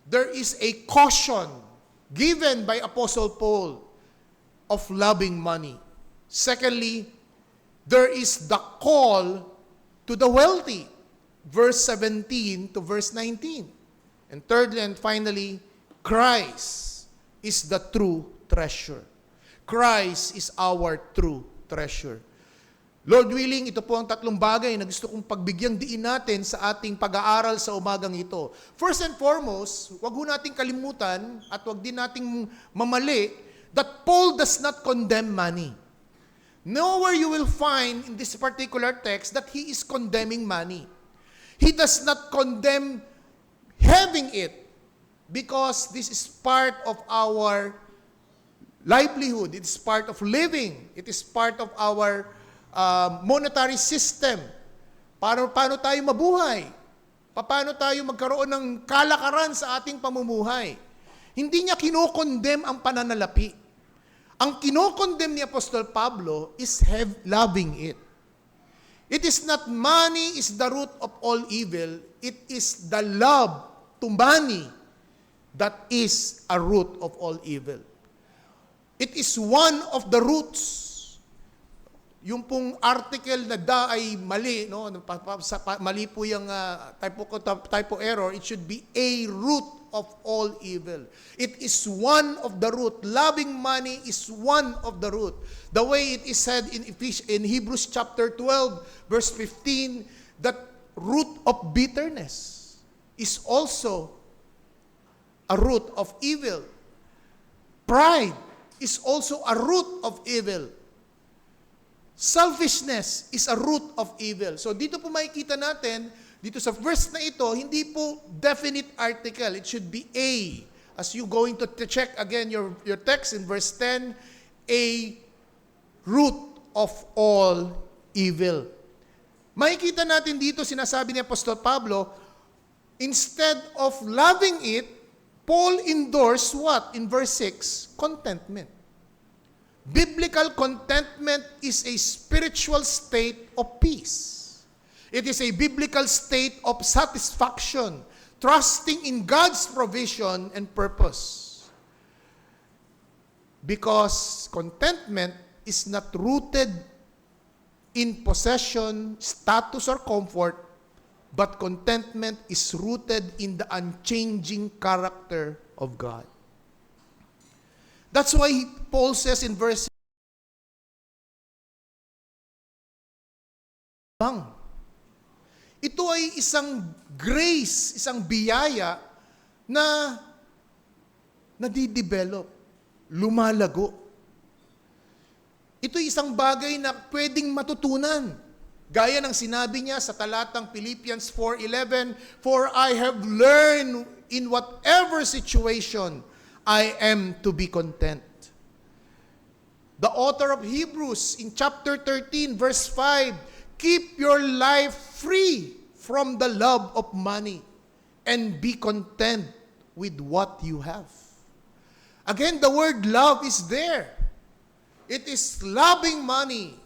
There is a caution given by Apostle Paul of loving money. Secondly, there is the call to the wealthy. Verse 17 to verse 19. And thirdly and finally, Christ is the true treasure. Christ is our true treasure. Lord willing, ito po ang tatlong bagay na gusto kong pagbigyang diin natin sa ating pag-aaral sa umagang ito. First and foremost, wag ho nating kalimutan at wag din nating mamali that Paul does not condemn money. Nowhere you will find in this particular text that he is condemning money. He does not condemn having it because this is part of our livelihood. It is part of living. It is part of our monetary system. Paano tayo mabuhay? Paano tayo magkaroon ng kalakaran sa ating pamumuhay? Hindi niya kinokondem ang pananalapi. Ang kinokondem ni Apostol Pablo is loving it. It is not money is the root of all evil. It is the love to money that is a root of all evil. It is one of the roots. Yung pong article na da ay mali, no? Mali po yung typo error. It should be a root of all evil. It is one of the root. Loving money is one of the root. The way it is said in Hebrews chapter 12, verse 15, that root of bitterness is also a root of evil. Pride is also a root of evil. Selfishness is a root of evil. So dito po makikita natin, dito sa verse na ito, hindi po definite article. It should be a. As you going to check again your text in verse 10, a root of all evil. Makikita natin dito, sinasabi ni Apostol Pablo, instead of loving it, Paul endorsed what? In verse 6, contentment. Biblical contentment is a spiritual state of peace. It is a biblical state of satisfaction, trusting in God's provision and purpose. Because contentment is not rooted in possession, status, or comfort, but contentment is rooted in the unchanging character of God. That's why Paul says in verse 6, ito ay isang grace, isang biyaya na nadidevelop, lumalago. Ito ay isang bagay na pwedeng matutunan. Gaya ng sinabi niya sa talatang Philippians 4:11, "For I have learned in whatever situation I am to be content." The author of Hebrews in chapter 13 verse 5, "Keep your life free from the love of money and be content with what you have." Again, the word love is there. It is loving money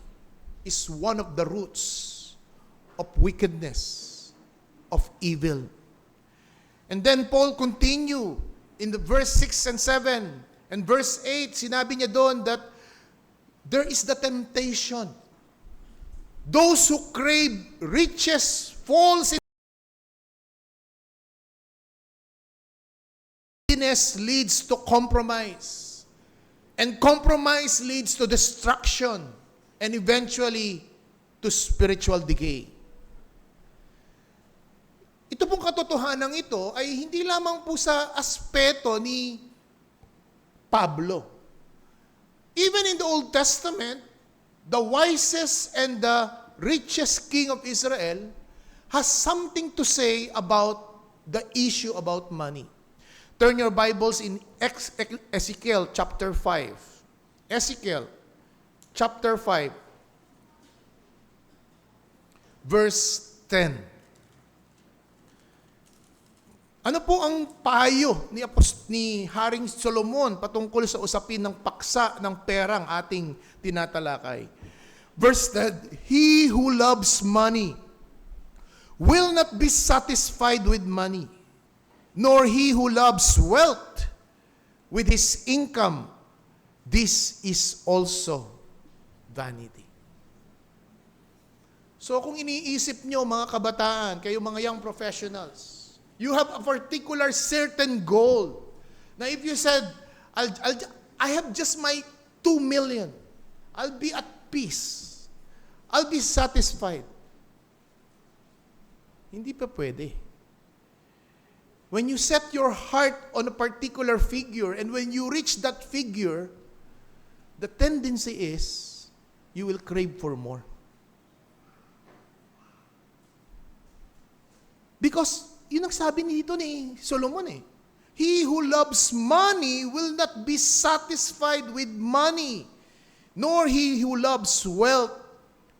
is one of the roots of wickedness, of evil. And then Paul continue in the verse 6 and 7 and verse 8, sinabi niya doon that there is the temptation. Those who crave riches falls in leads to compromise. And compromise leads to destruction and eventually to spiritual decay. Ito pong katotohanan ito ay hindi lamang po sa aspeto ni Pablo. Even in the Old Testament, the wisest and the richest king of Israel has something to say about the issue about money. Turn your Bibles in Ezekiel chapter 5. Ezekiel chapter 5, verse 10. Ano po ang payo ni Haring Solomon patungkol sa usapin ng paksa ng perang ating tinatalakay? Verse 10, "He who loves money will not be satisfied with money, nor he who loves wealth with his income. This is also vanity." So kung iniisip nyo mga kabataan, kayo mga young professionals, you have a particular certain goal. Now if you said, I have just my 2 million, I'll be at peace, I'll be satisfied. Hindi pa pwede. When you set your heart on a particular figure, and when you reach that figure, the tendency is, you will crave for more. Because, yun ang sabi dito ni Solomon eh. He who loves money will not be satisfied with money, nor he who loves wealth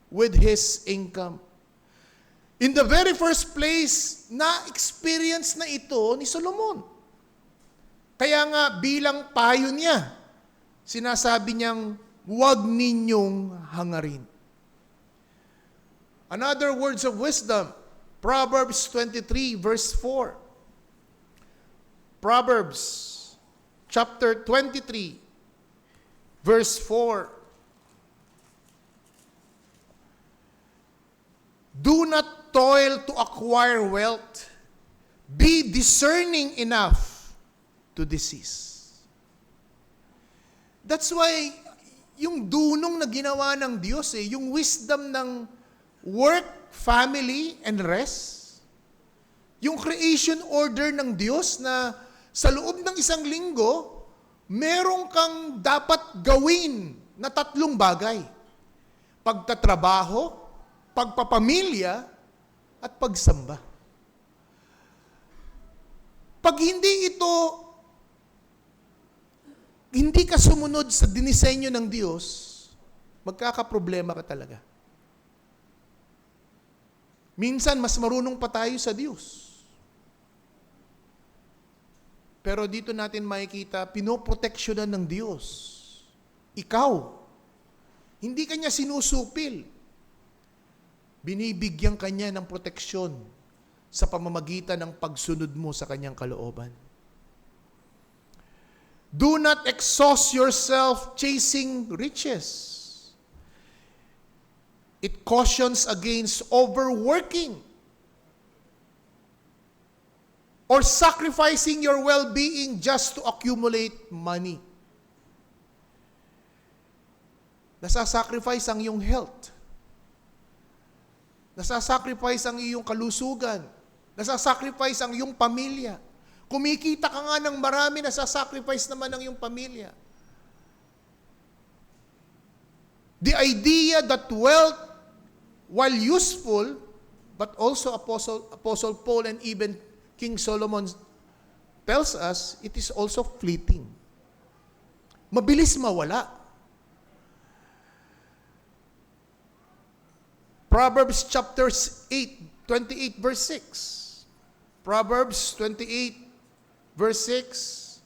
with his income. In the very first place, na-experience na ito ni Solomon. Kaya nga, bilang payo niya, sinasabi niyang, huwag ninyong hangarin. Another words of wisdom, Proverbs 23, verse 4. Proverbs chapter 23, verse 4. Do not toil to acquire wealth. Be discerning enough to desist. That's why, yung dunong na ginawa ng Diyos yung wisdom ng work family, and rest. Yung creation order ng Diyos na sa loob ng isang linggo, meron kang dapat gawin na 3 bagay. Pagtatrabaho, pagpapamilya, at pagsamba. Pag hindi ka sumunod sa dinisenyo ng Diyos, magkakaproblema ka talaga. Minsan, mas marunong pa tayo sa Diyos. Pero dito natin makikita, pinoproteksyonan ng Diyos. Ikaw, hindi kanya sinusupil. Binibigyan kanya ng proteksyon sa pamamagitan ng pagsunod mo sa kanyang kalooban. Do not exhaust yourself chasing riches. It cautions against overworking or sacrificing your well-being just to accumulate money. Nasasacrifice ang iyong health. Nasasacrifice ang iyong kalusugan. Nasasacrifice ang iyong pamilya. Kumikita ka nga ng marami, nasasacrifice naman ang iyong pamilya. The idea that wealth, while useful, but also Apostle Paul and even King Solomon tells us, it is also fleeting. Mabilis mawala. Proverbs chapter 8, 28 verse 6. Proverbs 28 verse 6.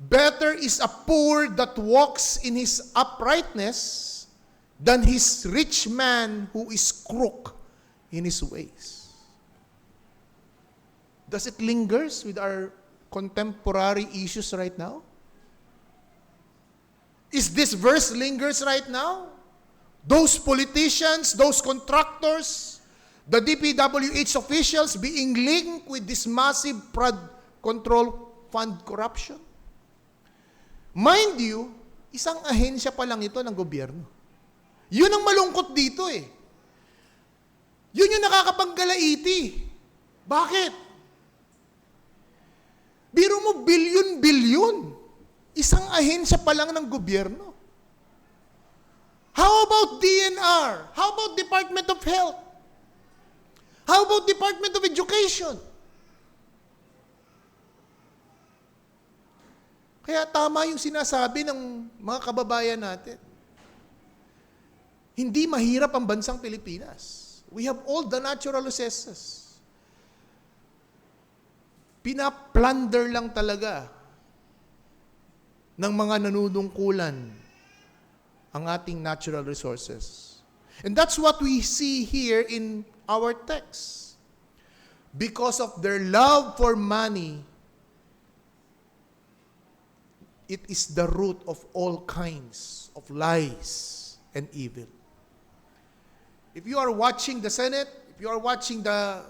Better is a poor that walks in his uprightness than his rich man who is crook in his ways. Does it lingers with our contemporary issues right now? Is this verse lingers right now? Those politicians, those contractors, the DPWH officials being linked with this massive fraud control fund corruption. Mind you, isang ahensya pa lang ito ng gobyerno. Yun ang malungkot dito eh. Yun yung nakakapanggalaiti. Bakit? Biro mo, bilyon-bilyon. Isang ahensya pa lang ng gobyerno. How about DNR? How about Department of Health? How about Department of Education? Kaya tama yung sinasabi ng mga kababayan natin. Hindi mahirap ang bansang Pilipinas. We have all the natural resources. Pinaplunder lang talaga ng mga nanunungkulan ang ating natural resources. And that's what we see here in our text. Because of their love for money, it is the root of all kinds of lies and evil. If you are watching the Senate, if you are watching the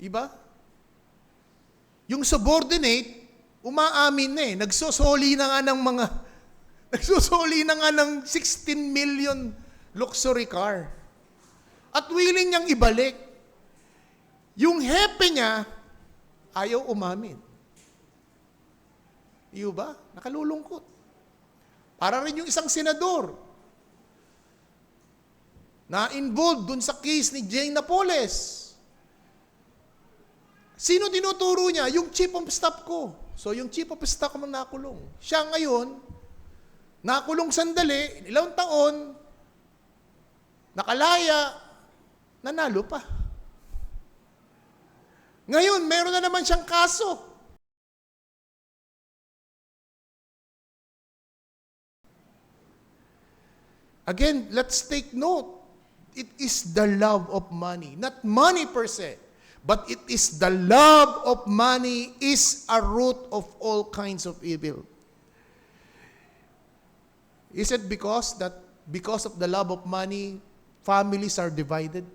iba, yung subordinate, umaamin na eh. Nagsusoli na nga ng 16 million luxury car. At willing niyang ibalik. Yung hepe niya, ayaw umamin. Iyo ba? Nakalulungkot. Para rin yung isang senador na involved dun sa case ni Jane Napoles. Sino tinuturo niya? Yung chief of staff ko. So yung chief of staff ko nakulong. Siya ngayon, nakulong sandali, ilang taon, nakalaya, nanalo pa. Ngayon, meron na naman siyang kaso. Again, let's take note. It is the love of money. Not money per se. But it is the love of money is a root of all kinds of evil. Is it because of the love of money, families are divided?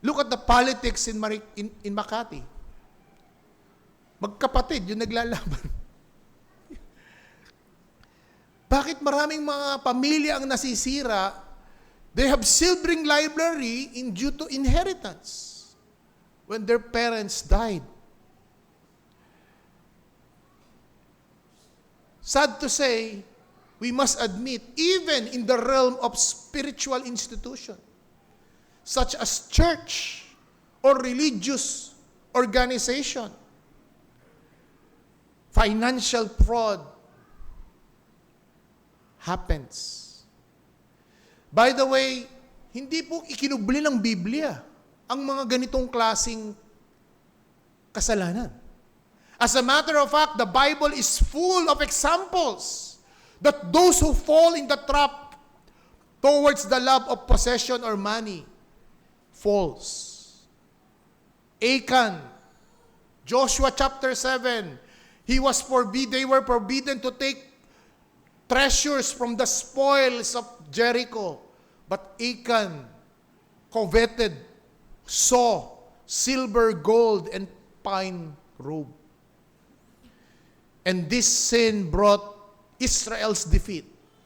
Look at the politics in Makati. Magkapatid yung naglalaban. Bakit maraming mga pamilya ang nasisira They have silvering library in due to inheritance when their parents died. Sad to say, we must admit, even in the realm of spiritual institution, such as church or religious organization, financial fraud happens. By the way, hindi po ikinubli ng Biblia ang mga ganitong klasing kasalanan. As a matter of fact, the Bible is full of examples that those who fall in the trap towards the love of possession or money falls. Achan, Joshua chapter 7, they were forbidden to take treasures from the spoils of Jericho. But Achan coveted, saw silver, gold, and pine robe. And this sin brought Israel's defeat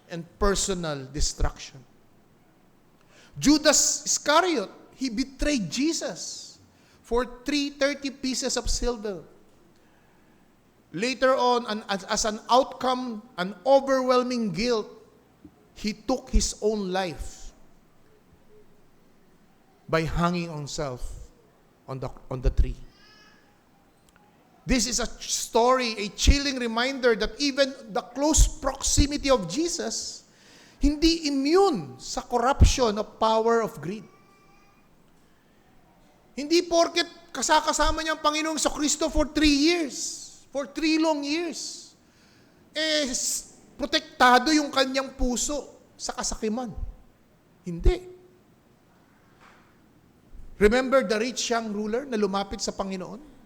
and personal destruction. Judas Iscariot, he betrayed Jesus for 330 pieces of silver. Later on, as an outcome, an overwhelming guilt, he took his own life by hanging himself on the tree. This is a story, a chilling reminder that even the close proximity of Jesus, hindi immune sa corruption of power of greed. Hindi porket kasama niya ang Panginoong Kristo for 3 years, for 3 long years, protektado yung kanyang puso sa kasakiman. Hindi. Remember the rich young ruler na lumapit sa Panginoon?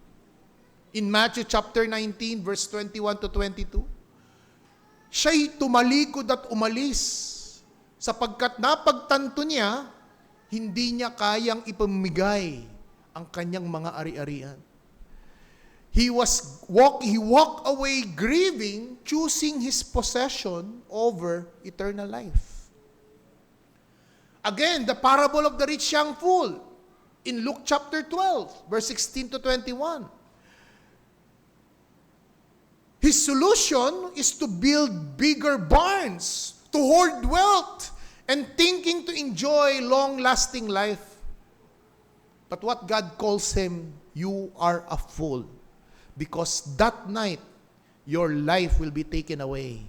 In Matthew chapter 19, verse 21 to 22, siya'y tumalikod at umalis sapagkat napagtanto niya, hindi niya kayang ipamigay ang kanyang mga ari-arian. He walked away grieving, choosing his possession over eternal life. Again, the parable of the rich young fool in Luke chapter 12, verse 16 to 21. His solution is to build bigger barns, to hoard wealth, and thinking to enjoy long-lasting life. But what God calls him, you are a fool, because that night your life will be taken away,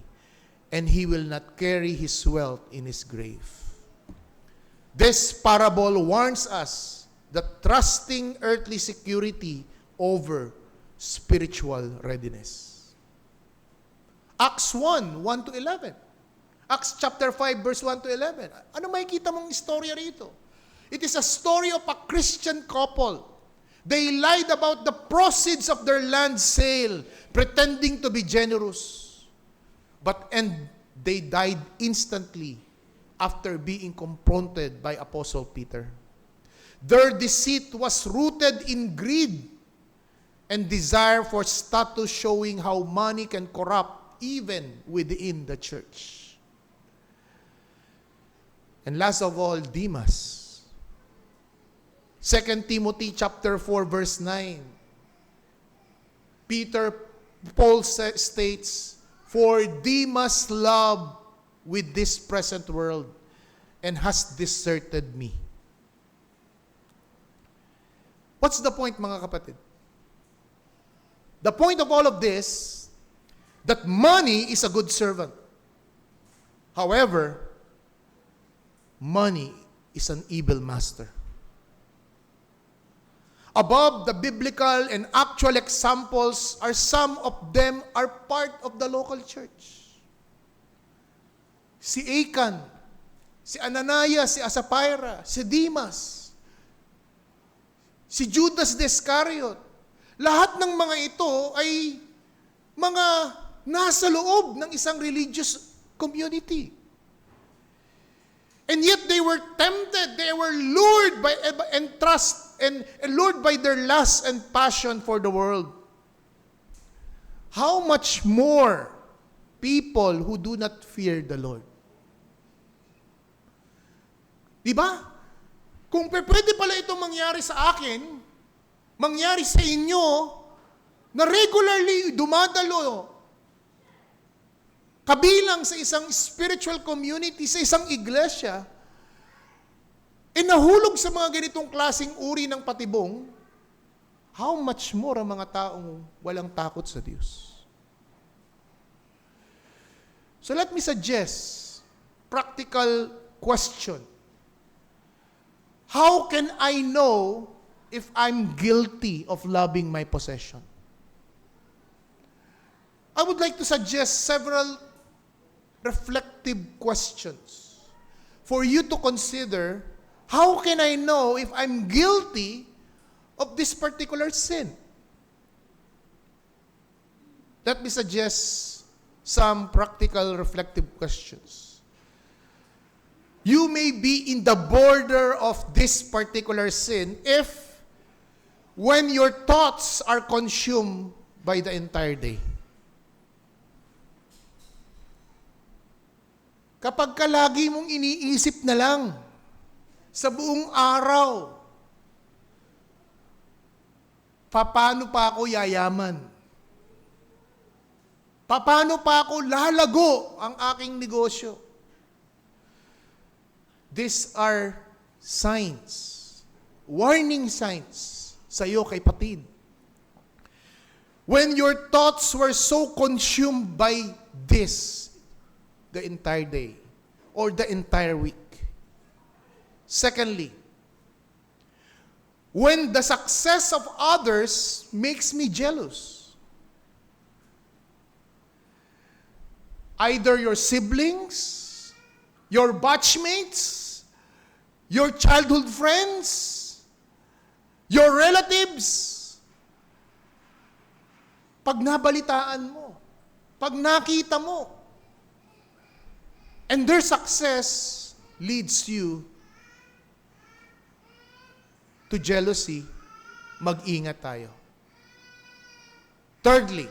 and he will not carry his wealth in his grave. This parable warns us that trusting earthly security over spiritual readiness. Acts 1 to 11. Acts chapter 5, verse 1 to 11. Ano makikita mong istorya rito? It is a story of a Christian couple. They lied about the proceeds of their land sale, pretending to be generous. And they died instantly after being confronted by Apostle Peter. Their deceit was rooted in greed and desire for status, showing how money can corrupt even within the church. And last of all, Demas. 2 Timothy chapter 4, verse 9. Paul states, "For Demas loved with this present world and has deserted me." What's the point, mga kapatid? The point of all of this, that money is a good servant. However, money is an evil master. Above the biblical and actual examples are some of them are part of the local church. Si Achan, si Ananias, si Sapphira, si Demas, si Judas Iscariot. Lahat ng mga ito ay mga nasa loob ng isang religious community. And yet they were tempted, they were lured by lured by their lust and passion for the world. How much more people who do not fear the Lord? Di ba? Kung pwede pala itong mangyari sa akin, mangyari sa inyo, na regularly dumadalo, kabilang sa isang spiritual community, sa isang iglesia, nahulog sa mga ganitong klaseng uri ng patibong, how much more ang mga taong walang takot sa Diyos? So let me suggest practical question. How can I know if I'm guilty of loving my possession? I would like to suggest several reflective questions for you to consider. How can I know if I'm guilty of this particular sin? Let me suggest some practical reflective questions. You may be in the border of this particular sin if when your thoughts are consumed by the entire day. Kapag ka lagi mong iniisip na lang sa buong araw, paano pa ako yayaman? Paano pa ako lalago ang aking negosyo? These are signs, warning signs sa iyo kay kapatid. When your thoughts were so consumed by this the entire day or the entire week. Secondly, when the success of others makes me jealous. Either your siblings, your batchmates, your childhood friends, your relatives. Pag nabalitaan mo, pag nakita mo, and their success leads you to jealousy, mag-ingat tayo. Thirdly,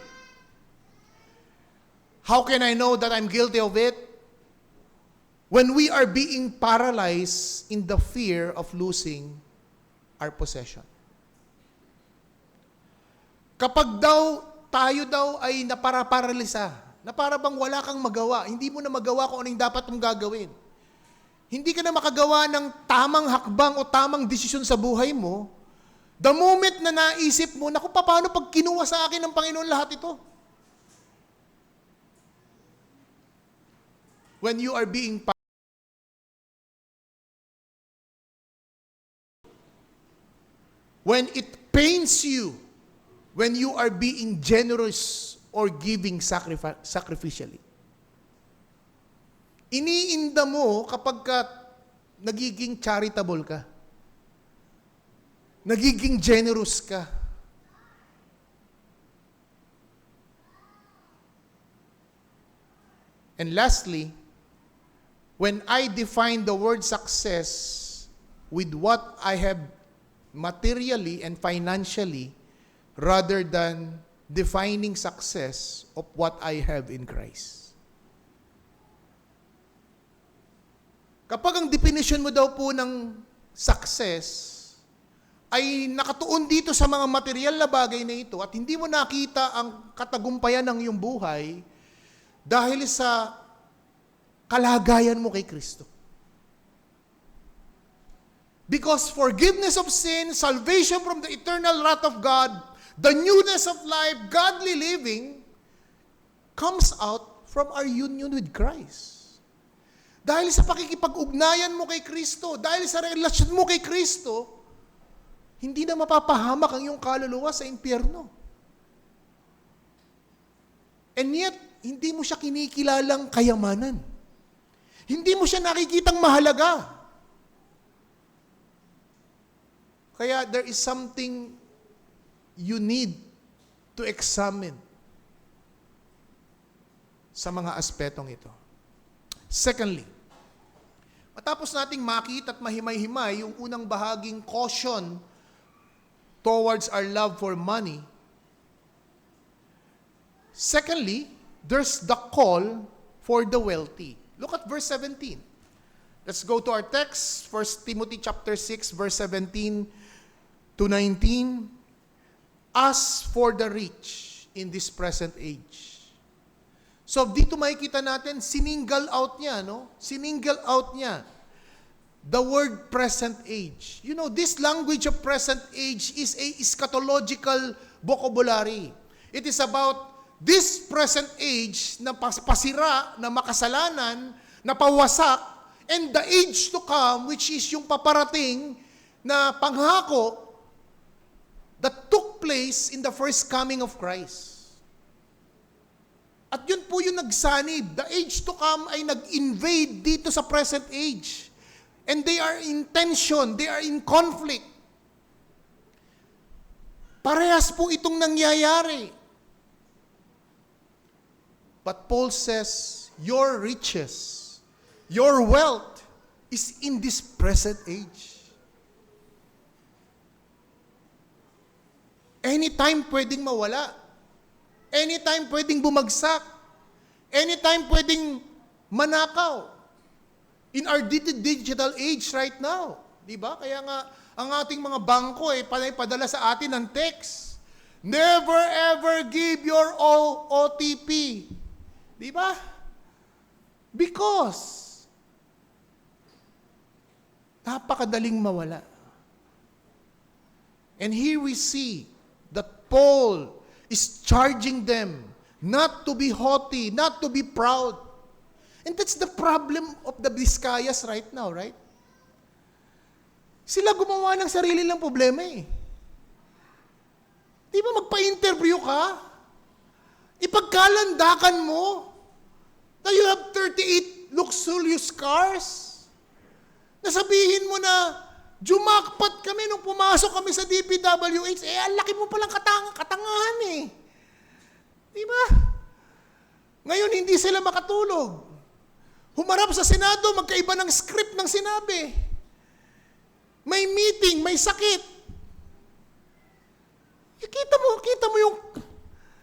how can I know that I'm guilty of it? When we are being paralyzed in the fear of losing our possession. Kapag tayo ay naparaparalisa, na para bang wala kang magawa, hindi mo na magawa kung anong dapat mong gagawin. Hindi ka na makagawa ng tamang hakbang o tamang desisyon sa buhay mo, the moment na naisip mo, naku, paano pag kinuha sa akin ng Panginoon lahat ito? When you are being when it pains you, when you are being generous or giving sacrificially. Iniinda mo kapag ka nagiging charitable ka. Nagiging generous ka. And lastly, when I define the word success with what I have materially and financially rather than defining success of what I have in Christ. Kapag ang definition mo daw po ng success ay nakatuon dito sa mga material na bagay na ito at hindi mo nakita ang katagumpayan ng iyong buhay dahil sa kalagayan mo kay Kristo. Because forgiveness of sin, salvation from the eternal wrath of God, the newness of life, godly living, comes out from our union with Christ. Dahil sa pakikipag-ugnayan mo kay Kristo, dahil sa relasyon mo kay Kristo, hindi na mapapahamak ang iyong kaluluwa sa impyerno. And yet, hindi mo siya kinikilalang kayamanan. Hindi mo siya nakikitang mahalaga. Kaya there is something you need to examine sa mga aspetong ito. Secondly, matapos nating makita at mahimay-himay yung unang bahaging caution towards our love for money, secondly, there's the call for the wealthy. Look at verse 17. Let's go to our text, 1 Timothy chapter 6, verse 17 to 19. As for the rich in this present age. So dito makikita natin, siningle out niya, no? Siningle out niya the word present age. You know, this language of present age is a eschatological vocabulary. It is about this present age na pasira, na makasalanan, na pawasak, and the age to come, which is yung paparating na panghako that took place in the first coming of Christ. At yun po yung nagsanib. The age to come ay nag-invade dito sa present age. And they are in tension, they are in conflict. Parehas po itong nangyayari. But Paul says, your riches, your wealth is in this present age. Anytime pwedeng mawala. Anytime pwedeng bumagsak. Anytime pwedeng manakaw. In our digital age right now. Diba? Kaya nga, ang ating mga bangko padala sa atin ng text. Never ever give your OTP. Diba? Because napakadaling mawala. And here we see that Paul is charging them not to be haughty, not to be proud. And that's the problem of the Vizcayas right now, right? Sila gumawa ng sarili lang problema eh. Di ba magpa-interview ka? Ipagkalandakan mo na you have 38 luxurious cars. Nasabihin mo na, jumakpat kami nung pumasok kami sa DPWH, ang laki mo palang katangahan eh. Di ba? Ngayon hindi sila makatulog. Humarap sa Senado, magkaiba ng script ng sinabi. May meeting, may sakit.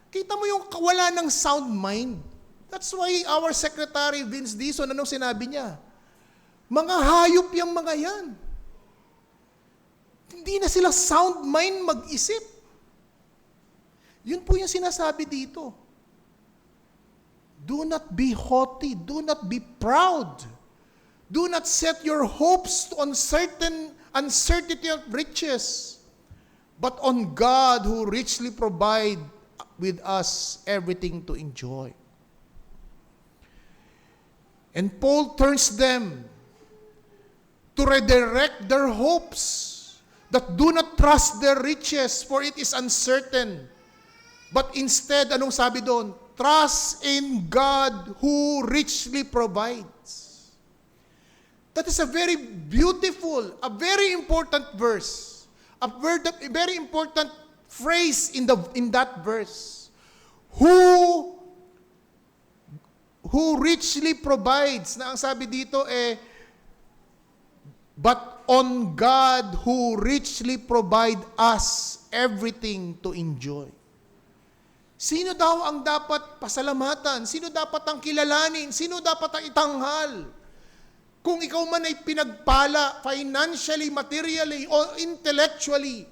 Kita mo yung kawala ng sound mind. That's why our Secretary Vince Dizon, anong sinabi niya? Mga hayop yung mga yan. Hindi na sila sound mind mag-isip. Yun po yung sinasabi dito. Do not be haughty. Do not be proud. Do not set your hopes to uncertainty of riches, but on God who richly provide with us everything to enjoy. And Paul turns them to redirect their hopes that do not trust their riches, for it is uncertain. But instead, anong sabi doon? Trust in God who richly provides. That is a very beautiful, a very important verse. A very important phrase in that verse. Who richly provides. Na ang sabi dito but on God who richly provide us everything to enjoy. Sino daw ang dapat pasalamatan? Sino dapat ang kilalanin? Sino dapat ang itanghal? Kung ikaw man ay pinagpala financially, materially, or intellectually,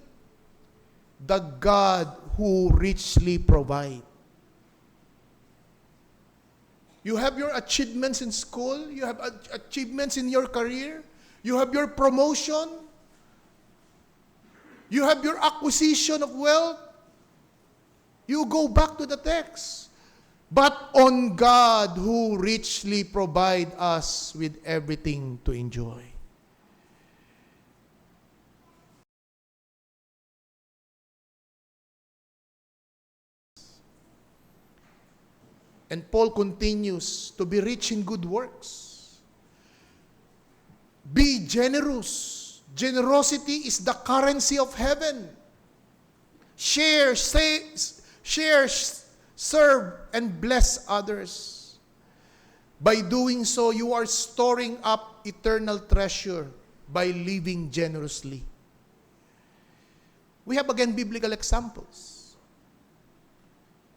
the God who richly provide. You have your achievements in school, you have achievements in your career, you have your promotion, you have your acquisition of wealth. You go back to the text. But on God who richly provide us with everything to enjoy. And Paul continues to be rich in good works. Be generous. Generosity is the currency of heaven. Share, serve, and bless others. By doing so, you are storing up eternal treasure by living generously. We have again biblical examples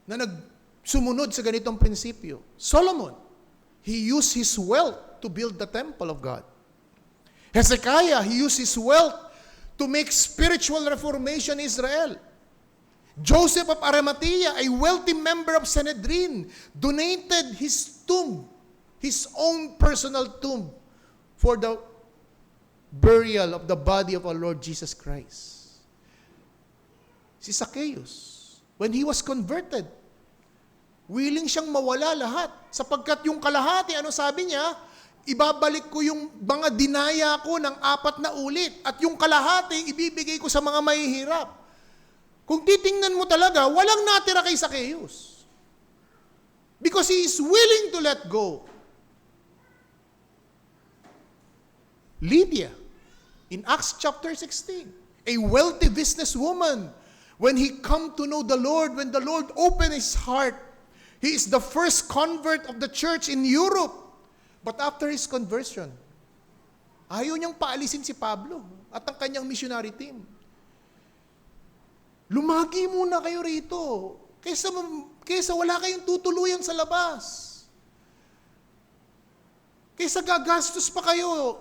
na nagsumunod sa ganitong prinsipyo. Solomon, he used his wealth to build the temple of God. Hezekiah, he used his wealth to make spiritual reformation in Israel. Joseph of Arimathea, a wealthy member of Sanhedrin, donated his tomb, his own personal tomb, for the burial of the body of our Lord Jesus Christ. Si Zacchaeus, when he was converted, willing siyang mawala lahat. Sapagkat yung kalahati, ano sabi niya? Ibabalik ko yung mga dinaya ko ng 4 na ulit. At yung kalahati, ibibigay ko sa mga mahihirap. Kung titingnan mo talaga, walang natira kay Zacchaeus. Because he is willing to let go. Lydia, in Acts chapter 16, a wealthy businesswoman, when he come to know the Lord, when the Lord opened his heart, he is the first convert of the church in Europe. But after his conversion, ayaw niyang paalisin si Pablo at ang kanyang missionary team. Lumagi muna kayo rito kaysa wala kayong tutuluyan sa labas. Kaysa gagastos pa kayo.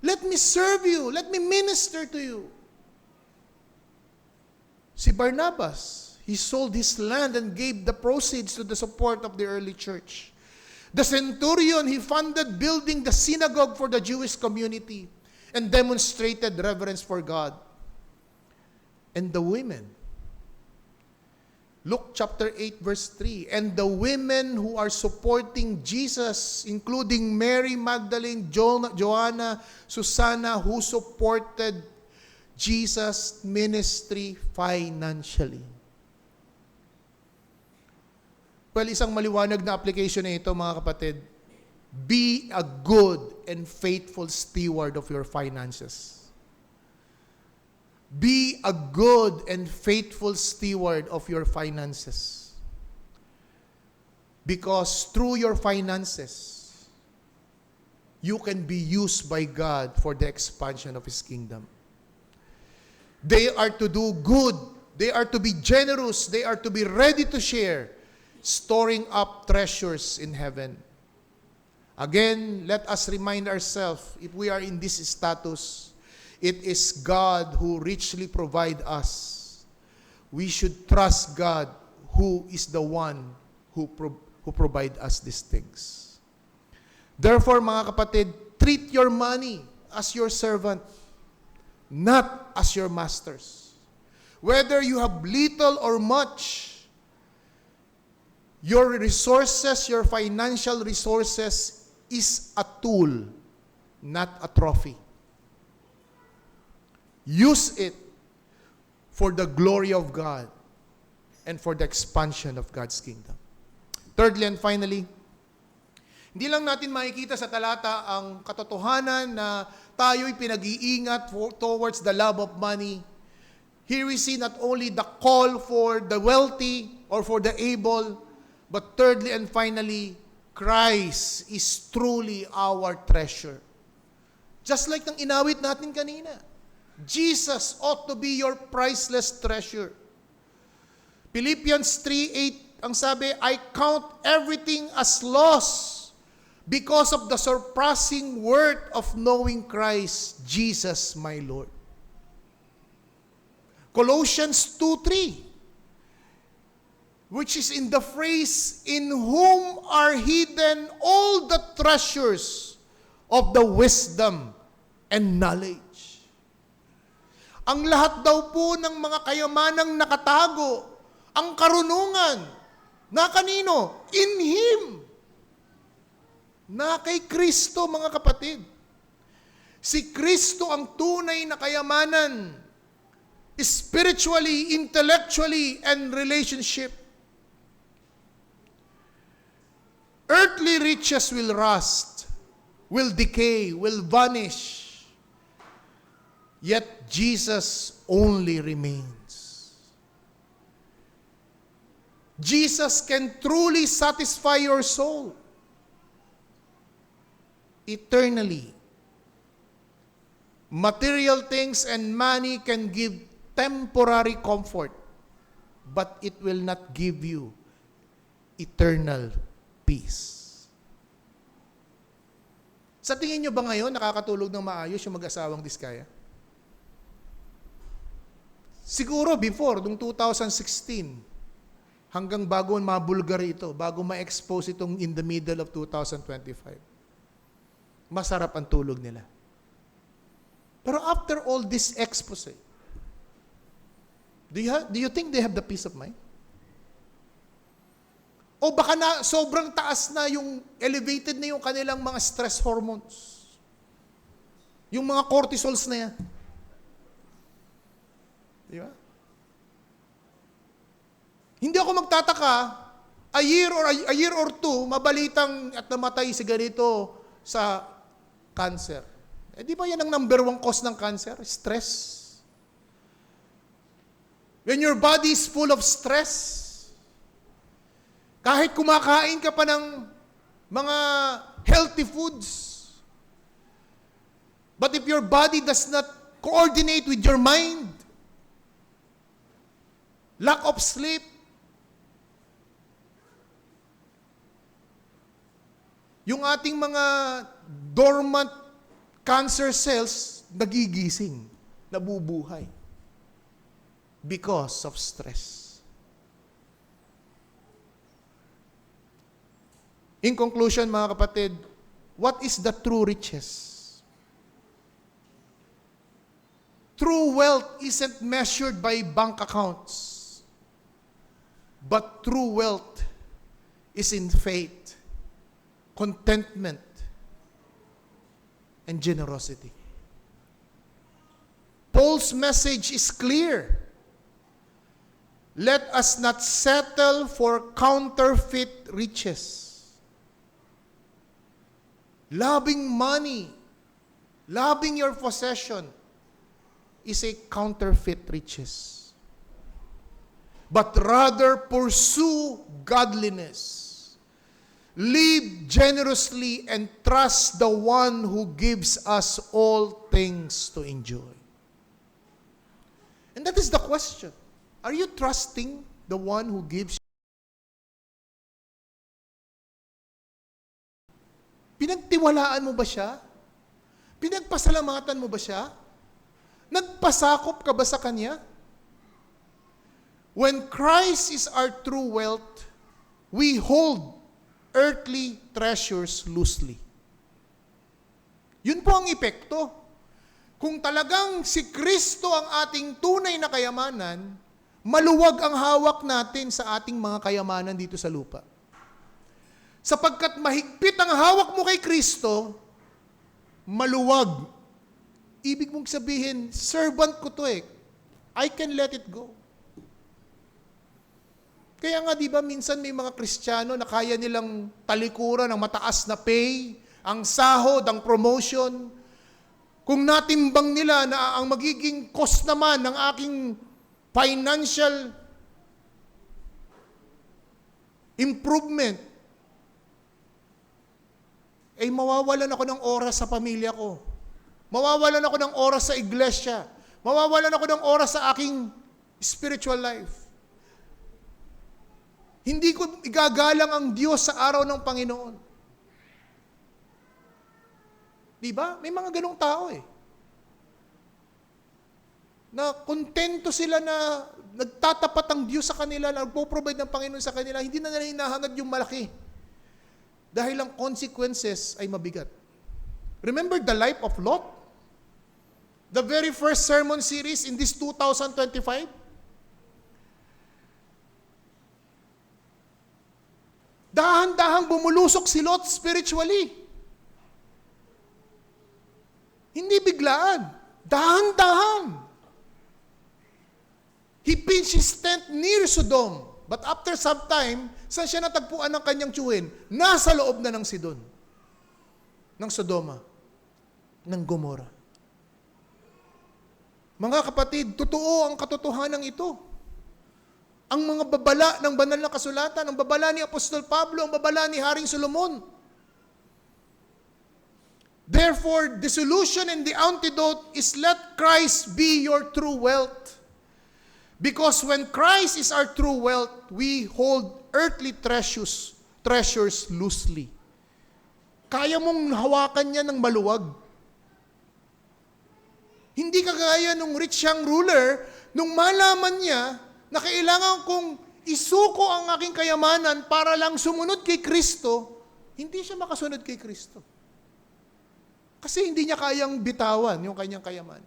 Let me serve you. Let me minister to you. Si Barnabas, he sold his land and gave the proceeds to the support of the early church. The centurion, he funded building the synagogue for the Jewish community and demonstrated reverence for God. And the women, Luke chapter 8 verse 3, and the women who are supporting Jesus, including Mary Magdalene, Joanna, Susanna, who supported Jesus' ministry financially. Well, isang maliwanag na application na ito, mga kapatid. Be a good and faithful steward of your finances. Be a good and faithful steward of your finances. Because through your finances, you can be used by God for the expansion of His kingdom. They are to do good. They are to be generous. They are to be ready to share, storing up treasures in heaven. Again, let us remind ourselves, if we are in this status, it is God who richly provide us. We should trust God, who is the one who provide us these things. Therefore, mga kapatid, treat your money as your servant, not as your masters. Whether you have little or much, your resources, your financial resources, is a tool, not a trophy. Use it for the glory of God and for the expansion of God's kingdom. Thirdly and finally, hindi lang natin makikita sa talata ang katotohanan na tayo'y pinag-iingat towards the love of money. Here we see not only the call for the wealthy or for the able, but thirdly and finally, Christ is truly our treasure. Just like ng inawit natin kanina, Jesus ought to be your priceless treasure. Philippians 3:8, ang sabi, I count everything as loss because of the surpassing worth of knowing Christ, Jesus my Lord. Colossians 2:3, which is in the phrase, in whom are hidden all the treasures of the wisdom and knowledge. Ang lahat daw po ng mga kayamanang nakatago, ang karunungan, na kanino? In Him. Na kay Kristo, mga kapatid. Si Kristo ang tunay na kayamanan, spiritually, intellectually, and relationship. Earthly riches will rust, will decay, will vanish. Yet Jesus only remains. Jesus can truly satisfy your soul eternally. Material things and money can give temporary comfort, but it will not give you eternal peace. Sa tingin nyo ba ngayon, nakakatulog ng maayos yung mag-asawang Diskaya? Siguro before, noong 2016, hanggang bago mabulgar ito, bago ma-expose itong in the middle of 2025, masarap ang tulog nila. Pero after all this expose, do you think they have the peace of mind? O baka na sobrang taas na yung elevated na yung kanilang mga stress hormones. Yung mga cortisols na yan. Di ba? Hindi ako magtataka, a year or two, mabalitang at namatay si ganito sa cancer. Eh di ba yan ang number 1 cause ng cancer? Stress. When your body is full of stress, kahit kumakain ka pa ng mga healthy foods, but if your body does not coordinate with your mind, lack of sleep, yung ating mga dormant cancer cells nagigising, nabubuhay because of stress. In conclusion, mga kapatid, what is the true riches? True wealth isn't measured by bank accounts, but true wealth is in faith, contentment, and generosity. Paul's message is clear. Let us not settle for counterfeit riches. Loving money, loving your possession is a counterfeit riches. But rather pursue godliness. Live generously and trust the one who gives us all things to enjoy. And that is the question. Are you trusting the one who gives? Pinagtiwalaan mo ba siya? Pinagpasalamatan mo ba siya? Nagpasakop ka ba sa Kanya? When Christ is our true wealth, we hold earthly treasures loosely. Yun po ang epekto. Kung talagang si Kristo ang ating tunay na kayamanan, maluwag ang hawak natin sa ating mga kayamanan dito sa lupa. Sapagkat mahigpit ang hawak mo kay Kristo, maluwag. Ibig mong sabihin, servant ko to eh. I can let it go. Kaya nga di ba minsan may mga Kristiyano na kaya nilang talikuran ng mataas na pay, ang sahod, ang promotion. Kung natimbang nila na ang magiging cost naman ng aking financial improvement, ay mawawalan ako ng oras sa pamilya ko. Mawawalan ako ng oras sa iglesia. Mawawalan ako ng oras sa aking spiritual life. Hindi ko igagalang ang Diyos sa araw ng Panginoon. Di ba? May mga ganong tao eh. Na kontento sila na nagtatapat ang Diyos sa kanila, na nagpo-provide ng Panginoon sa kanila, hindi na nila hinahangad yung malaki. Dahil ang consequences ay mabigat. Remember the life of Lot? The very first sermon series in this 2025? Dahan-dahang bumulusok si Lot spiritually. Hindi biglaan. Dahan-dahan. He pitched his tent near Sodom. But after some time, saan siya natagpuan ng kanyang tiyuhin? Nasa loob na ng Sidon. Ng Sodoma. Ng Gomora. Mga kapatid, totoo ang katotohanan ito. Ang mga babala ng banal na kasulatan, ang babala ni Apostol Pablo, ang babala ni Haring Solomon. Therefore, the solution and the antidote is let Christ be your true wealth. Because when Christ is our true wealth, we hold earthly treasures loosely. Kaya mong hawakan niya ng maluwag. Hindi kagaya nung rich young ruler, nung malaman niya na kailangan kong isuko ang aking kayamanan para lang sumunod kay Kristo, hindi siya makasunod kay Kristo. Kasi hindi niya kayang bitawan yung kanyang kayamanan.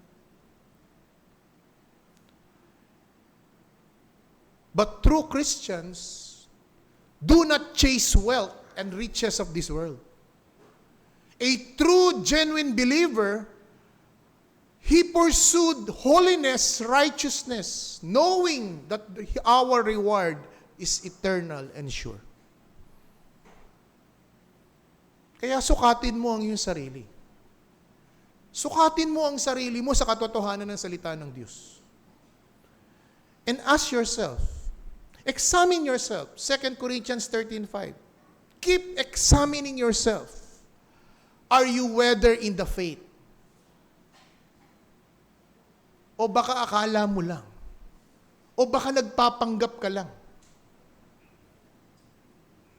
But true Christians do not chase wealth and riches of this world. A true, genuine believer, he pursued holiness, righteousness, knowing that our reward is eternal and sure. Kaya sukatin mo ang iyong sarili. Sukatin mo ang sarili mo sa katotohanan ng salita ng Diyos. And ask yourself, examine yourself. 2 Corinthians 13:5. Keep examining yourself. Are you whether in the faith? O baka akala mo lang? O baka nagpapanggap ka lang?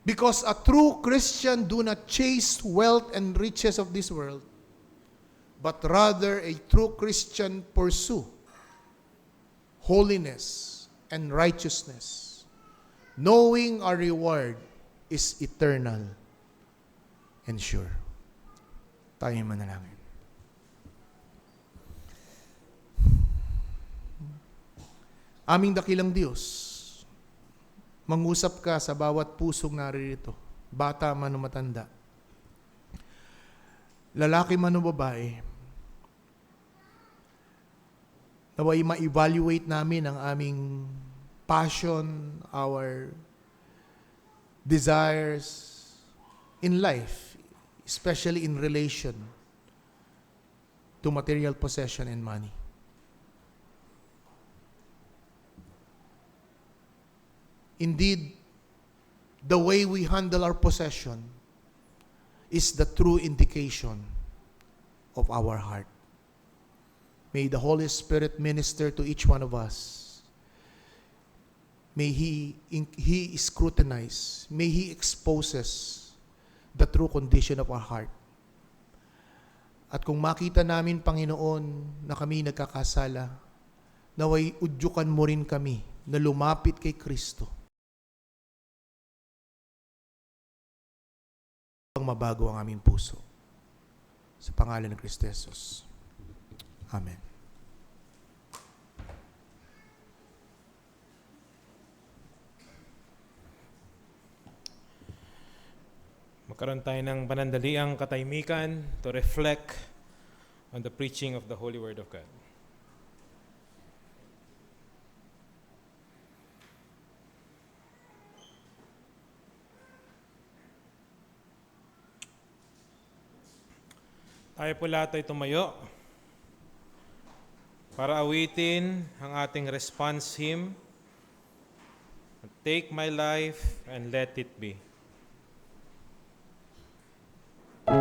Because a true Christian do not chase wealth and riches of this world, but rather a true Christian pursue holiness and righteousness, knowing our reward is eternal and sure. Tayo manalangin. Aming dakilang Diyos, mangusap ka sa bawat pusong naririto, bata man o matanda, lalaki man o babae, naway ma-evaluate namin ang aming passion, our desires in life, especially in relation to material possession and money. Indeed, the way we handle our possession is the true indication of our heart. May the Holy Spirit minister to each one of us. May He scrutinize. May He exposes the true condition of our heart. At kung makita namin, Panginoon, na kami nagkakasala, naway udyukan mo rin kami na lumapit kay Kristo. Ang mabago ang aming puso. Sa pangalan ng Kristo Jesus. Amen. Magkaroon tayo ng panandaliang katahimikan to reflect on the preaching of the Holy Word of God. Tayo po lahat ay tumayo para awitin ang ating response hymn, Take My Life and Let It Be. Take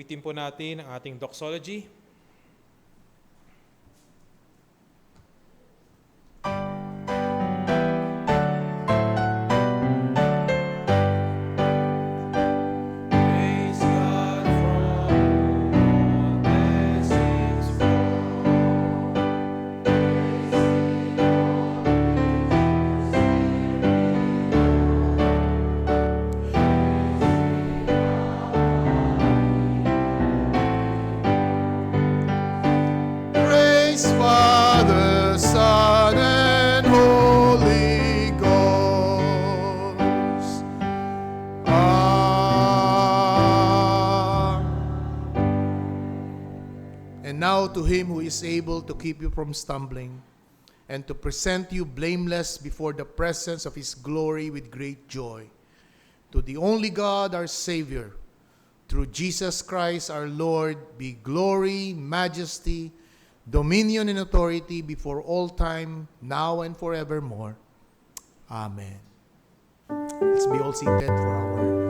Awitin po natin ang ating doxology. Praise God from all blessings Praise Father, Son, and Holy Ghost. And now to him who is able to keep you from stumbling and to present you blameless before the presence of his glory with great joy. To the only God, our Savior, through Jesus Christ our Lord, be glory, majesty, dominion, and authority before all time, now and forevermore. Amen. Let's be all seated for our